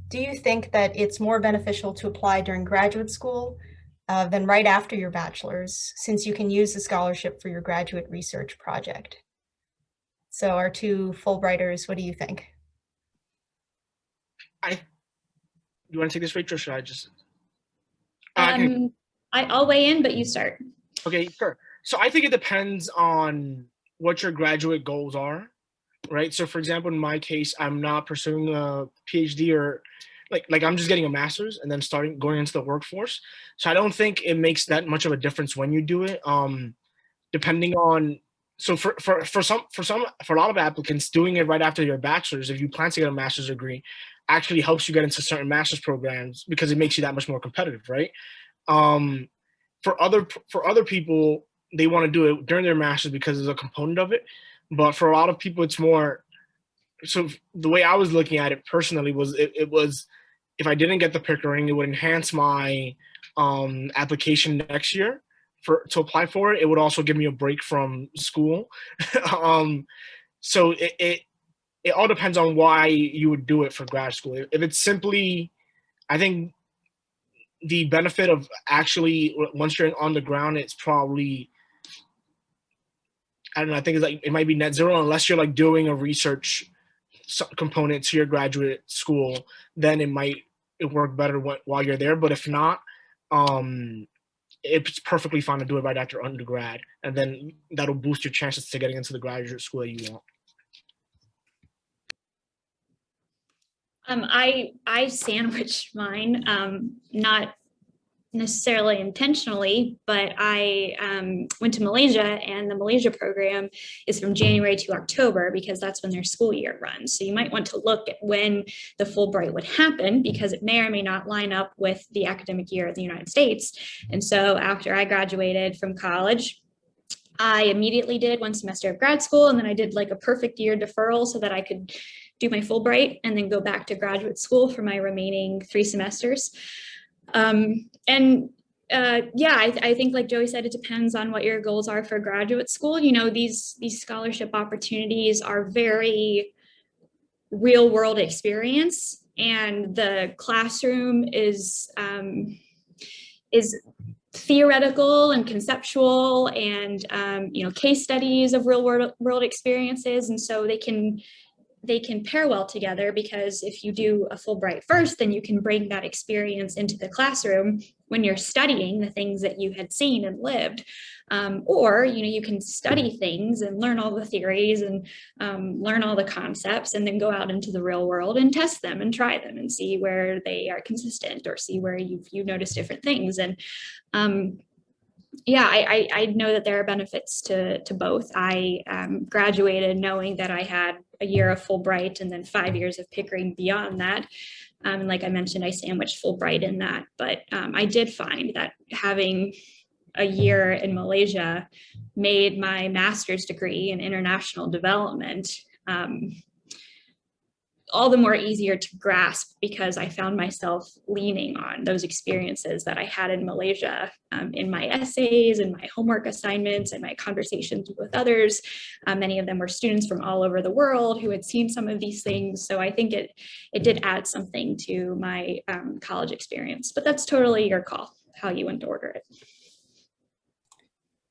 Do you think that it's more beneficial to apply during graduate school than right after your bachelor's, since you can use the scholarship for your graduate research project? So our two Fulbrighters, what do you think? You want to take this, Rachel, or should I just? I'll weigh in, but you start. Okay, sure. So I think it depends on what your graduate goals are, right? So for example, in my case, I'm not pursuing a PhD or like I'm just getting a master's and then going into the workforce. So I don't think it makes that much of a difference when you do it. Depending on, so for a lot of applicants, doing it right after your bachelor's, if you plan to get a master's degree, actually helps you get into certain master's programs because it makes you that much more competitive, right? For other people, they want to do it during their master's because there's a component of it. But for a lot of people, it's more, so the way I was looking at it personally was it was, if I didn't get the Pickering, it would enhance my application next year to apply for it. It would also give me a break from school. So it all depends on why you would do it for grad school. If it's simply, I think the benefit of actually, once you're on the ground, it's probably, I don't know, I think it's like, it might be net zero unless you're like doing a research component to your graduate school, then it work better while you're there. But if not, it's perfectly fine to do it right after undergrad, and then that'll boost your chances to getting into the graduate school that you want. I sandwiched mine, not necessarily intentionally, but I went to Malaysia, and the Malaysia program is from January to October because that's when their school year runs. So you might want to look at when the Fulbright would happen because it may or may not line up with the academic year in the United States. And so after I graduated from college, I immediately did one semester of grad school, and then I did like a perfect year deferral so that I could do my Fulbright and then go back to graduate school for my remaining 3 semesters. And Yeah, I think like Joey said, it depends on what your goals are for graduate school. You know, these scholarship opportunities are very real world experience, and the classroom is theoretical and conceptual, and you know, case studies of real world experiences, and so they can pair well together, because if you do a Fulbright first, then you can bring that experience into the classroom when you're studying the things that you had seen and lived. Or, you know, you can study things and learn all the theories and learn all the concepts, and then go out into the real world and test them and try them and see where they are consistent, or see where you notice different things. And yeah, I know that there are benefits to both. I graduated knowing that I had a year of Fulbright and then 5 years of Pickering beyond that. And like I mentioned, I sandwiched Fulbright in that. But I did find that having a year in Malaysia made my master's degree in international development all the more easier to grasp, because I found myself leaning on those experiences that I had in Malaysia in my essays and my homework assignments and my conversations with others. Many of them were students from all over the world who had seen some of these things. So I think it did add something to my college experience, but that's totally your call, how you want to order it.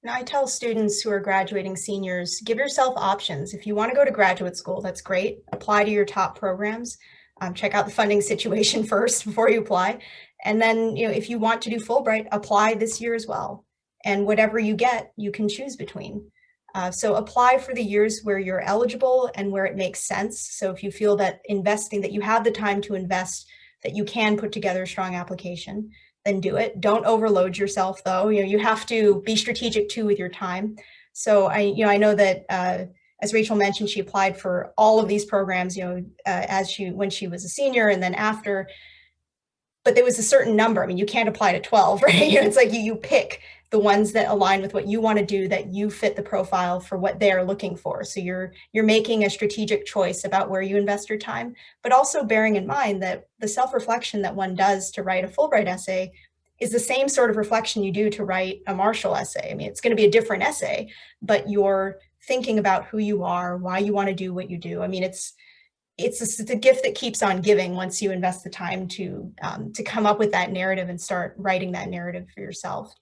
Now, I tell students who are graduating seniors, give yourself options. If you want to go to graduate school, that's great. Apply to your top programs. Check out the funding situation first before you apply. And then, you know, if you want to do Fulbright, apply this year as well. And whatever you get, you can choose between. So apply for the years where you're eligible and where it makes sense. So if you feel that investing, that you have the time to invest, that you can put together a strong application, then do it. Don't overload yourself, though. You know, you have to be strategic too with your time. So I know that as Rachel mentioned, she applied for all of these programs, you know, when she was a senior and then after. But there was a certain number. I mean, you can't apply to 12, right? You know, it's like you pick the ones that align with what you want to do, that you fit the profile for what they're looking for. So you're making a strategic choice about where you invest your time, but also bearing in mind that the self-reflection that one does to write a Fulbright essay is the same sort of reflection you do to write a Marshall essay. I mean, it's going to be a different essay, but you're thinking about who you are, why you want to do what you do. I mean, it's a gift that keeps on giving once you invest the time to come up with that narrative and start writing that narrative for yourself.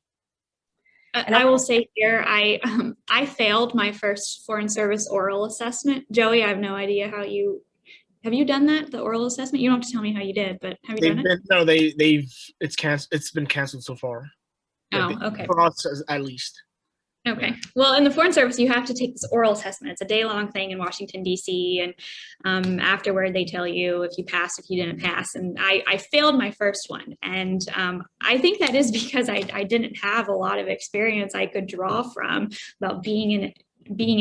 And I will say here, I failed my first Foreign Service oral assessment. Joey, I have no idea how have you done that, the oral assessment? You don't have to tell me how you did, but have you done it? No, it's been canceled so far. Oh, okay. For us, at least. Okay. Well, in the Foreign Service, you have to take this oral assessment. It's a day-long thing in Washington, D.C. And afterward, they tell you if you pass, if you didn't pass. And I failed my first one. And I think that is because I didn't have a lot of experience I could draw from about being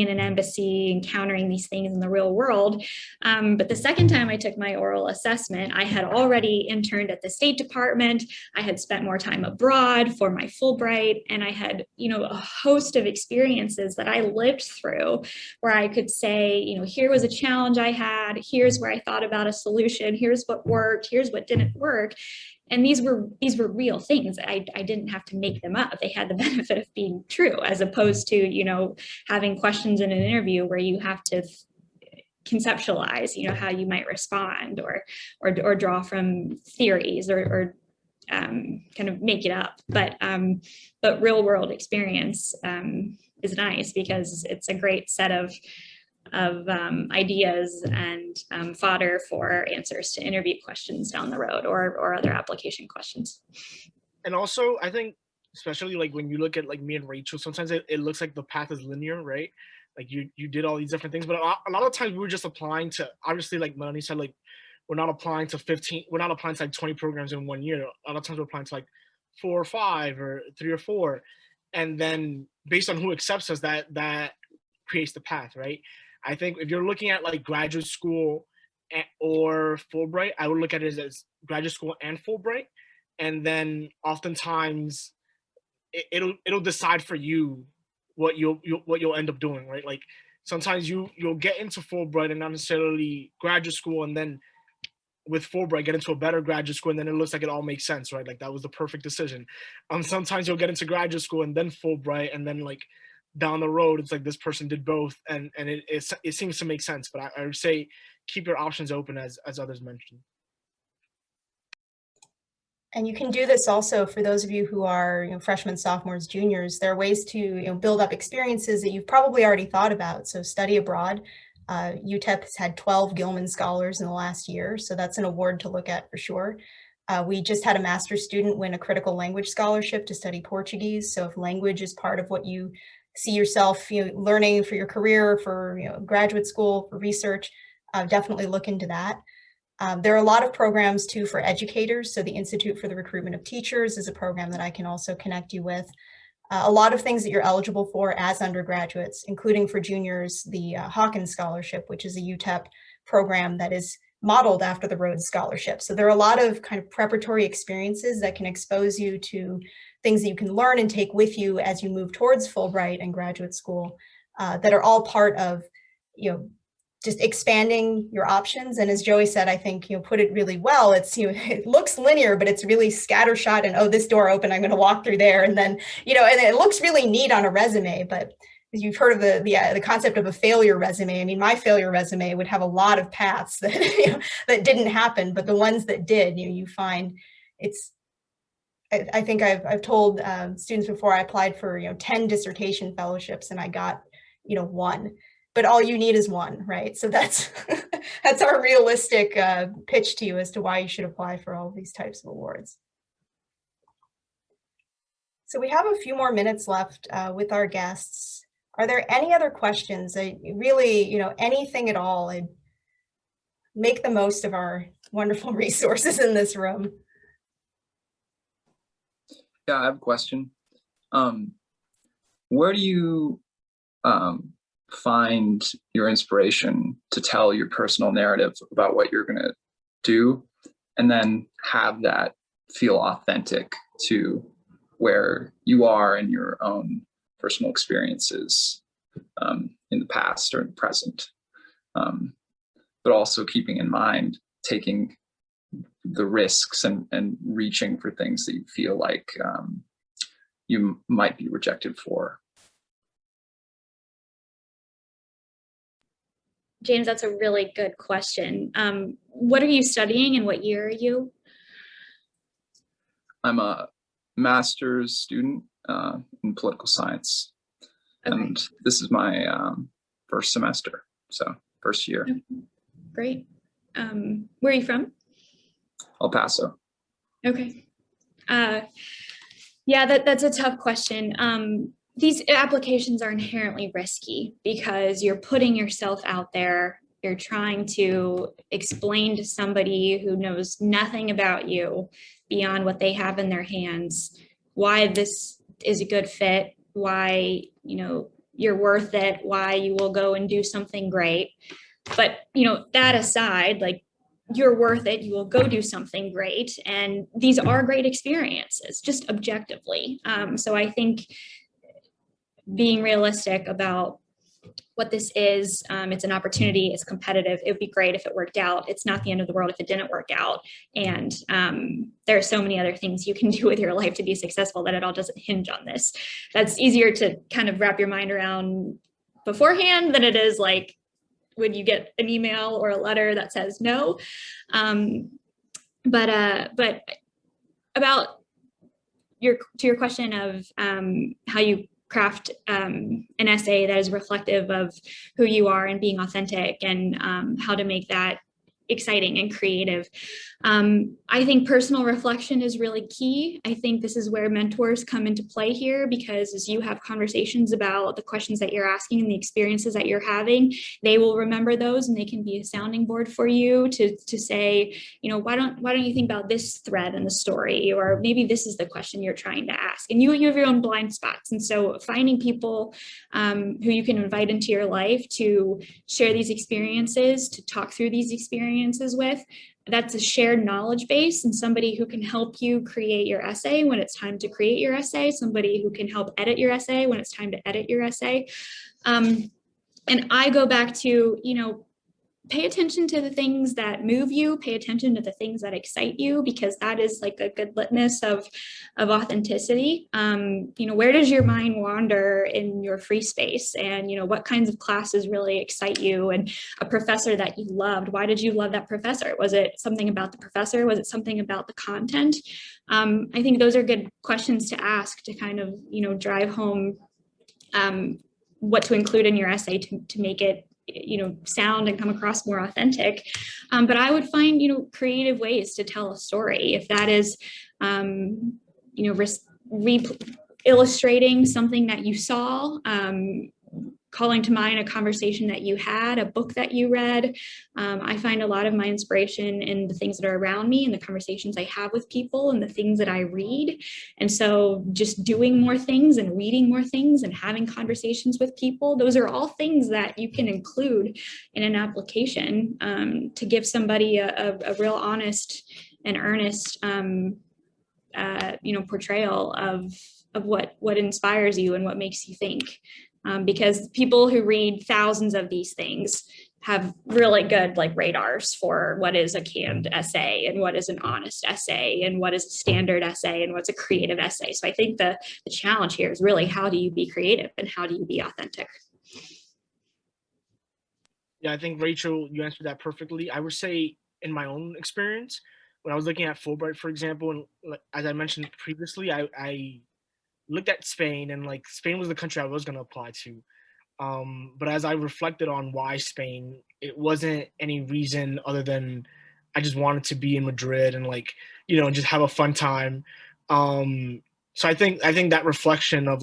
in an embassy, encountering these things in the real world. But the second time I took my oral assessment, I had already interned at the State Department. I had spent more time abroad for my Fulbright, and I had, you know, a host of experiences that I lived through where I could say, you know, here was a challenge I had, here's where I thought about a solution, here's what worked, here's what didn't work. And these were real things. I didn't have to make them up. They had the benefit of being true, as opposed to, you know, having questions in an interview where you have to conceptualize, you know, how you might respond or draw from theories or kind of make it up. But real world experience is nice because it's a great set of ideas and fodder for answers to interview questions down the road or other application questions. And also, I think, especially like when you look at like me and Rachel, sometimes it looks like the path is linear, right? Like you did all these different things, but a lot of times we were just applying to, obviously, like Melanie said, like we're not applying to like 20 programs in 1 year. A lot of times we're applying to like 4 or 5 or 3 or 4. And then based on who accepts us, that creates the path, right? I think if you're looking at like graduate school or Fulbright, I would look at it as graduate school and Fulbright. And then oftentimes it'll decide for you what you'll end up doing, right? Like sometimes you'll get into Fulbright and not necessarily graduate school, and then with Fulbright, get into a better graduate school, and then it looks like it all makes sense, right? Like that was the perfect decision. Sometimes you'll get into graduate school and then Fulbright, and then like down the road, it's like this person did both, and it seems to make sense. But I would say keep your options open, as others mentioned. And you can do this also for those of you who are, freshmen, sophomores, juniors. There are ways to, build up experiences that you've probably already thought about. So study abroad. UTEP has had 12 Gilman Scholars in the last year, so that's an award to look at for sure. We just had a master's student win a critical language scholarship to study Portuguese. So if language is part of what you see yourself learning for your career, for graduate school, for research, definitely look into that. There are a lot of programs too for educators. So the Institute for the Recruitment of Teachers is a program that I can also connect you with. A lot of things that you're eligible for as undergraduates, including for juniors, the Hawkins Scholarship, which is a UTEP program that is modeled after the Rhodes Scholarship. So there are a lot of kind of preparatory experiences that can expose you to things that you can learn and take with you as you move towards Fulbright and graduate school, that are all part of, just expanding your options. And as Joey said, I think, put it really well. It's, it looks linear, but it's really scattershot and, oh, this door open, I'm going to walk through there. And then, and it looks really neat on a resume, but you've heard of the concept of a failure resume. I mean, my failure resume would have a lot of paths that, that didn't happen, but the ones that did, you find it's, I think I've told students before, I applied for, 10 dissertation fellowships and I got, 1. But all you need is 1, right? So that's that's our realistic pitch to you as to why you should apply for all of these types of awards. So we have a few more minutes left with our guests. Are there any other questions? Really, anything at all? I'd make the most of our wonderful resources in this room. Yeah, I have a question. Where do you find your inspiration to tell your personal narrative about what you're going to do, and then have that feel authentic to where you are in your own personal experiences in the past or in the present, but also keeping in mind taking the risks and reaching for things that you feel like you might be rejected for? James, that's a really good question. What are you studying and what year are you? I'm a master's student in political science. Okay. And this is my first semester, so first year. Okay. Great. Where are you from? El Paso. Okay. Yeah, that's a tough question. These applications are inherently risky because you're putting yourself out there. You're trying to explain to somebody who knows nothing about you beyond what they have in their hands why this is a good fit, why you're worth it, why you will go and do something great. But that aside, like, you're worth it, you will go do something great, and these are great experiences, just objectively. So I think being realistic about what this is, it's an opportunity, it's competitive, it would be great if it worked out. It's not the end of the world if it didn't work out. And there are so many other things you can do with your life to be successful that it all doesn't hinge on this. That's easier to kind of wrap your mind around beforehand than it is like when you get an email or a letter that says no. But about your question of how you craft an essay that is reflective of who you are and being authentic, and how to make that exciting and creative. I think personal reflection is really key. I think this is where mentors come into play here, because as you have conversations about the questions that you're asking and the experiences that you're having, they will remember those, and they can be a sounding board for you to say, why don't you think about this thread in the story, or maybe this is the question you're trying to ask. And you have your own blind spots. And so finding people who you can invite into your life to share these experiences, to talk through these experiences with, that's a shared knowledge base, and somebody who can help you create your essay when it's time to create your essay, somebody who can help edit your essay when it's time to edit your essay. And I go back to, pay attention to the things that move you, pay attention to the things that excite you, because that is like a good litmus of authenticity. Where does your mind wander in your free space? And, what kinds of classes really excite you? And a professor that you loved, why did you love that professor? Was it something about the professor? Was it something about the content? I think those are good questions to ask to kind of, drive home what to include in your essay to make it sound and come across more authentic. But I would find creative ways to tell a story, if that is illustrating something that you saw, calling to mind a conversation that you had, a book that you read. I find a lot of my inspiration in the things that are around me and the conversations I have with people and the things that I read. And so just doing more things and reading more things and having conversations with people, those are all things that you can include in an application to give somebody a real honest and earnest portrayal of what inspires you and what makes you think. Because people who read thousands of these things have really good radars for what is a canned essay and what is an honest essay and what is a standard essay and what's a creative essay. So I think the challenge here is really, how do you be creative and how do you be authentic? Yeah, I think, Rachel, you answered that perfectly. I would say, in my own experience, when I was looking at Fulbright, for example, and as I mentioned previously, I looked at Spain, and Spain was the country I was going to apply to. But as I reflected on why Spain, it wasn't any reason other than I just wanted to be in Madrid and just have a fun time. So I think that reflection of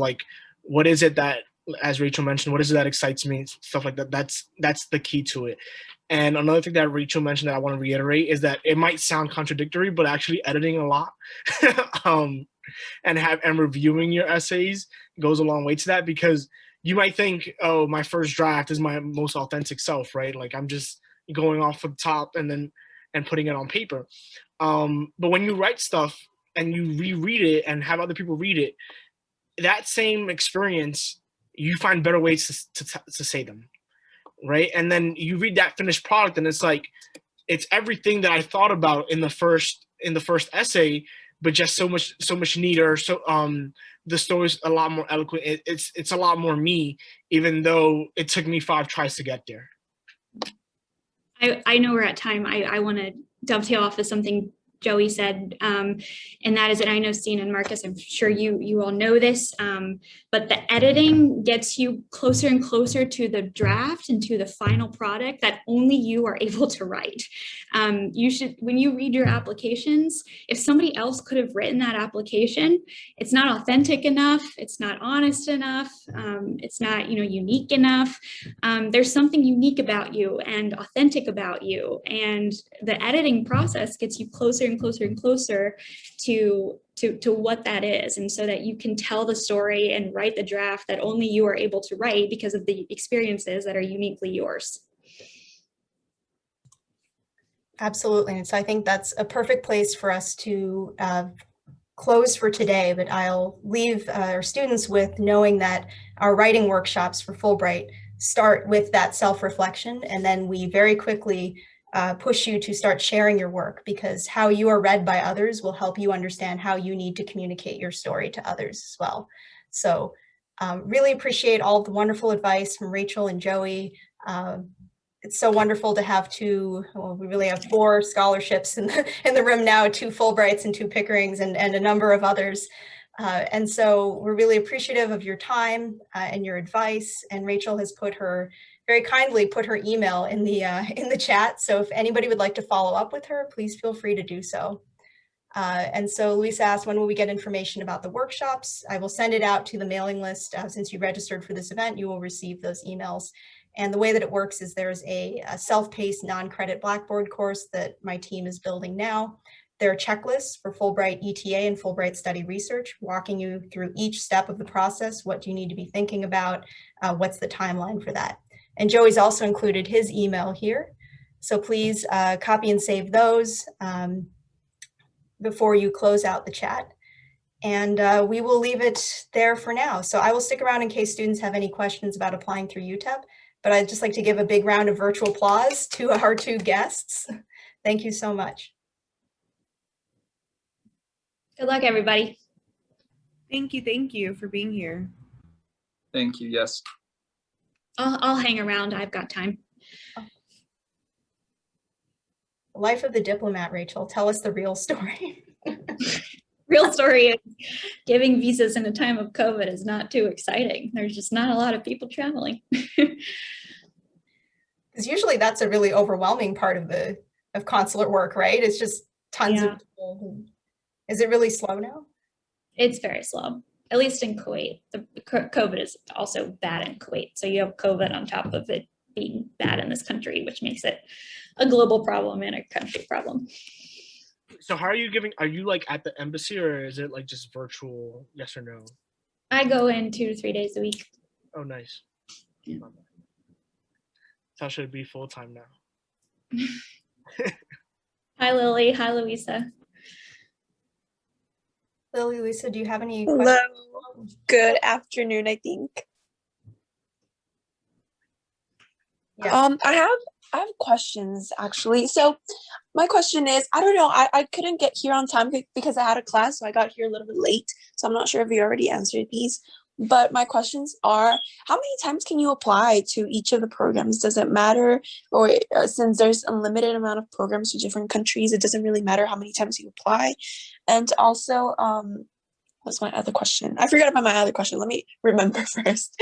what is it that, as Rachel mentioned, what is it that excites me, stuff like that. That's the key to it. And another thing that Rachel mentioned that I want to reiterate is that it might sound contradictory, but actually editing a lot. And reviewing your essays goes a long way to that, because you might think, oh, my first draft is my most authentic self, right? I'm just going off the top and putting it on paper. But when you write stuff and you reread it and have other people read it, that same experience, you find better ways to say them, right? And then you read that finished product and it's everything that I thought about in the first essay, but just so much neater. So the story's a lot more eloquent. It's a lot more me, even though it took me 5 tries to get there. I know we're at time. I want to dovetail off of something Joey said, and that is, and I know Stina and Marcus, I'm sure you all know this, but the editing gets you closer and closer to the draft and to the final product that only you are able to write. You should, when you read your applications, if somebody else could have written that application, it's not authentic enough, it's not honest enough, it's not unique enough. There's something unique about you and authentic about you, and the editing process gets you closer and closer and closer to what that is, and so that you can tell the story and write the draft that only you are able to write because of the experiences that are uniquely yours. Absolutely. And so I think that's a perfect place for us to close for today, but I'll leave our students with knowing that our writing workshops for Fulbright start with that self-reflection, and then we very quickly push you to start sharing your work, because how you are read by others will help you understand how you need to communicate your story to others as well. So really appreciate all the wonderful advice from Rachel and Joey. It's so wonderful to have we really have 4 scholarships in the room now, 2 Fulbrights and 2 Pickerings and a number of others. And so we're really appreciative of your time and your advice. And Rachel has very kindly put her email in the chat. So if anybody would like to follow up with her, please feel free to do so. And so Luisa asked, when will we get information about the workshops? I will send it out to the mailing list. Since you registered for this event, you will receive those emails. And the way that it works is there's a self-paced non-credit Blackboard course that my team is building now. There are checklists for Fulbright ETA and Fulbright Study Research, walking you through each step of the process. What do you need to be thinking about? What's the timeline for that? And Joey's also included his email here. So please copy and save those before you close out the chat. And we will leave it there for now. So I will stick around in case students have any questions about applying through UTEP, but I'd just like to give a big round of virtual applause to our two guests. Thank you so much. Good luck, everybody. Thank you for being here. Thank you. Yes. I'll hang around. I've got time. Life of the diplomat, Rachel. Tell us the real story. Real story is giving visas in a time of COVID is not too exciting. There's just not a lot of people traveling. Because usually that's a really overwhelming part of consulate work, right? It's just tons Yeah. of people. Is it really slow now? It's very slow, at least in Kuwait. The COVID is also bad in Kuwait. So you have COVID on top of it being bad in this country, which makes it a global problem and a country problem. So how are you like at the embassy, or is it like just virtual, yes or no? I go in 2 to 3 days a week. Oh, nice. Yeah. So I should be full-time now. Hi, Lily. Hi, Louisa. Lily, Lisa, do you have any Hello. questions? Good afternoon, I think. Yeah. I have questions actually. So my question is, I don't know, I couldn't get here on time because I had a class, so I got here a little bit late. So I'm not sure if you already answered these. But my questions are, how many times can you apply to each of the programs? Does it matter? Or since there's a limited amount of programs to different countries, it doesn't really matter how many times you apply? And also, what's my other question? I forgot about my other question. Let me remember first.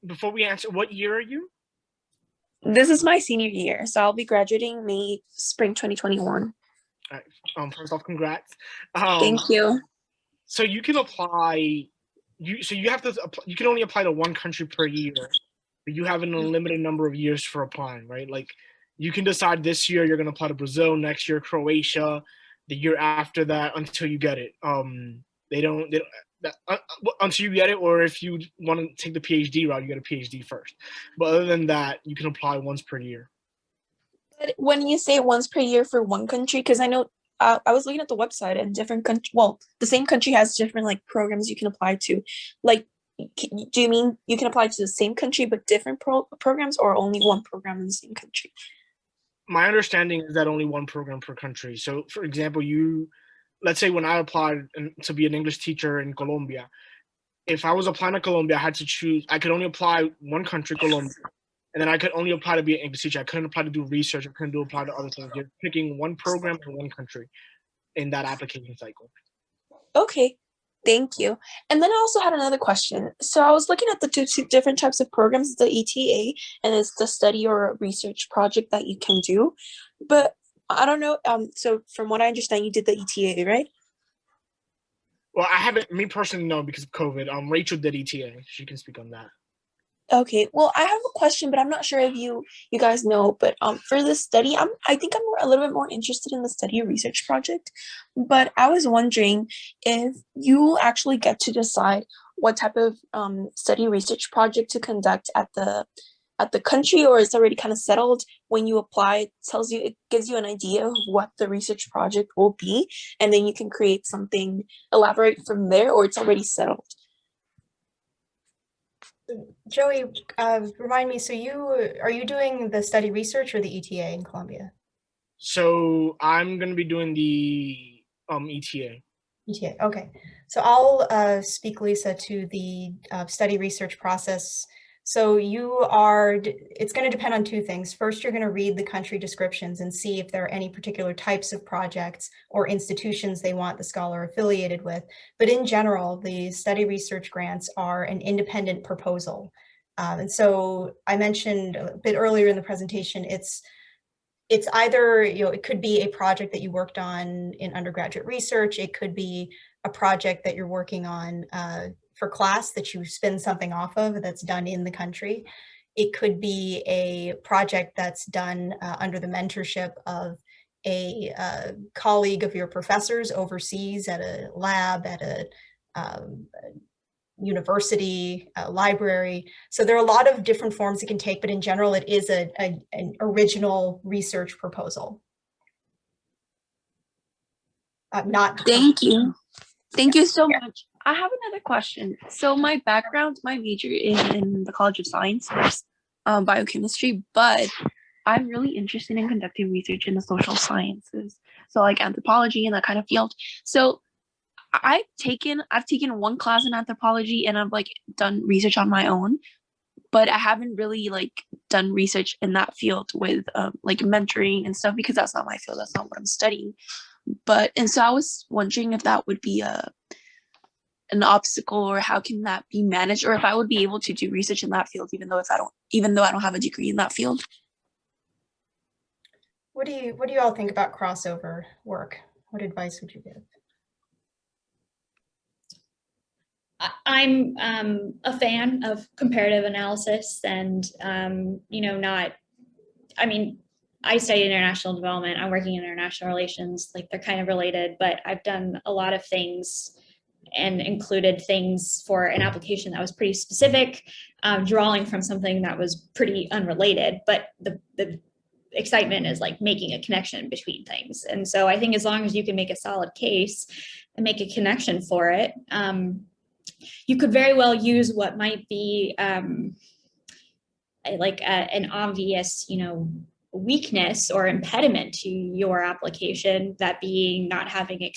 Before we answer, what year are you? This is my senior year, so I'll be graduating spring 2021. All right. First off, congrats. Thank you. So you can apply. You can only apply to one country per year, but you have an unlimited number of years for applying, right? Like you can decide this year you're going to apply to Brazil, next year Croatia, the year after that until you get it. Until you get it, or if you want to take the PhD route, you get a PhD first. But other than that, you can apply once per year. But when you say once per year for one country, because I know I was looking at the website and different country. Well, the same country has different like programs you can apply to. Like, do you mean you can apply to the same country but different programs, or only one program in the same country? My understanding is that only one program per country. So, for example, let's say when I applied to be an English teacher in Colombia, if I was applying to Colombia, I could only apply one country, Colombia, and then I could only apply to be an English teacher. I couldn't apply to do research. I couldn't apply to other things. You're picking one program in one country in that application cycle. Okay, thank you. And then I also had another question. So I was looking at the two different types of programs, the ETA, and it's the study or research project that you can do. But I don't know. So from what I understand, you did the ETA, right? Well, I haven't, me personally, no, because of COVID. Rachel did ETA. She can speak on that. Okay, well, I have a question, but I'm not sure if you guys know. But for the study, I think I'm a little bit more interested in the study research project. But I was wondering if you actually get to decide what type of study research project to conduct at the country, or it's already kind of settled when you apply. It gives you an idea of what the research project will be, and then you can create something, elaborate from there, or it's already settled. Joey, remind me, so are you doing the study research or the ETA in Colombia? So I'm going to be doing the ETA. ETA, okay. So I'll speak, Lisa, to the study research process. So it's going to depend on two things. First, you're going to read the country descriptions and see if there are any particular types of projects or institutions they want the scholar affiliated with. But in general, the study research grants are an independent proposal. And so I mentioned a bit earlier in the presentation, it's either, it could be a project that you worked on in undergraduate research. It could be a project that you're working on for class that you spin something off of that's done in the country. It could be a project that's done under the mentorship of a colleague of your professors overseas at a lab, at a university, library. So there are a lot of different forms it can take, but in general, it is an original research proposal. Thank you. Thank you so much. I have another question. So my background, my major is in the College of Science, biochemistry, but I'm really interested in conducting research in the social sciences, so like anthropology and that kind of field. So I've taken one class in anthropology and I've like done research on my own, but I haven't really like done research in that field with like mentoring and stuff because that's not my field. That's not what I'm studying. And so I was wondering if that would be an obstacle, or how can that be managed, or if I would be able to do research in that field even though I don't have a degree in that field. What do you all think about crossover work? What advice would you give? I'm a fan of comparative analysis and, I studied international development. I'm working in international relations, like they're kind of related, but I've done a lot of things and included things for an application that was pretty specific, drawing from something that was pretty unrelated, but the excitement is like making a connection between things. And so I think as long as you can make a solid case and make a connection for it, you could very well use what might be an obvious, weakness or impediment to your application, that being not having a ton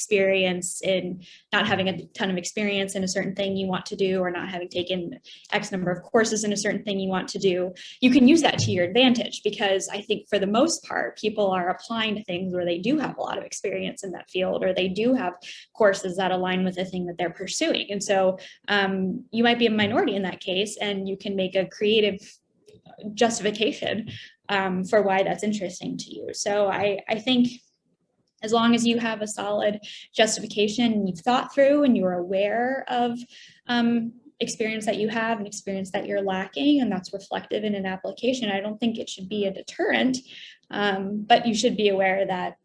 of experience in a certain thing you want to do, or not having taken X number of courses in a certain thing you want to do. You can use that to your advantage, because I think for the most part, people are applying to things where they do have a lot of experience in that field, or they do have courses that align with the thing that they're pursuing. And so you might be a minority in that case, and you can make a creative justification for why that's interesting to you. So I think as long as you have a solid justification and you've thought through and you're aware of experience that you have and experience that you're lacking, and that's reflective in an application, I don't think it should be a deterrent, but you should be aware that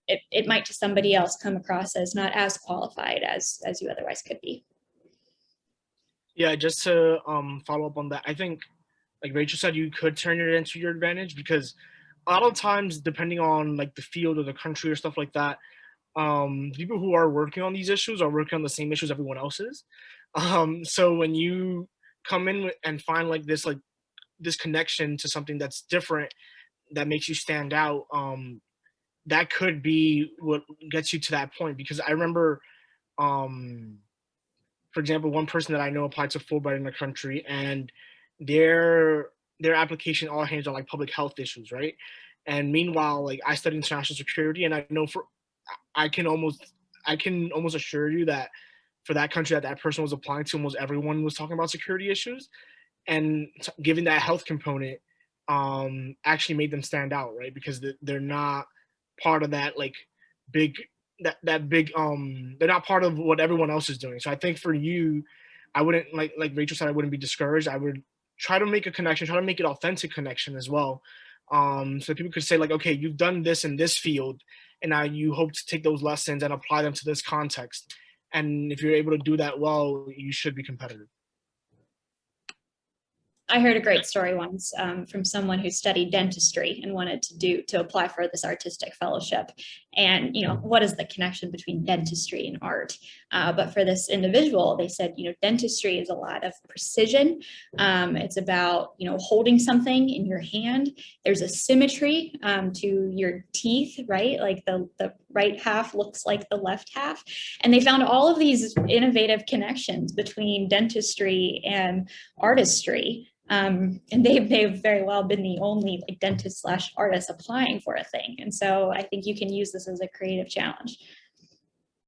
it might to somebody else come across as not as qualified as you otherwise could be. Yeah, just to follow up on that, I think, like Rachel said, you could turn it into your advantage, because a lot of times, depending on like the field or the country or stuff like that, people who are working on these issues are working on the same issues everyone else is. So when you come in and find like this connection to something that's different, that makes you stand out, that could be what gets you to that point. Because I remember, for example, one person that I know applied to Fulbright in the country, and their application all hinged on like public health issues, right? And meanwhile, like I study international security, and I know I can almost assure you that for that country that person was applying to, almost everyone was talking about security issues, and given that health component, actually made them stand out, right? Because they're not part of that like big they're not part of what everyone else is doing. So I think for you, I wouldn't, like Rachel said, I wouldn't be discouraged. I would try to make a connection, try to make it authentic connection as well. So people could say like, okay, you've done this in this field, and now you hope to take those lessons and apply them to this context. And if you're able to do that well, you should be competitive. I heard a great story once from someone who studied dentistry and wanted to apply for this artistic fellowship. And, what is the connection between dentistry and art? But for this individual, they said, dentistry is a lot of precision. It's about, holding something in your hand. There's a symmetry to your teeth, right? Like the right half looks like the left half. And they found all of these innovative connections between dentistry and artistry. And they've very well been the only like dentist / artist applying for a thing. And so I think you can use this as a creative challenge.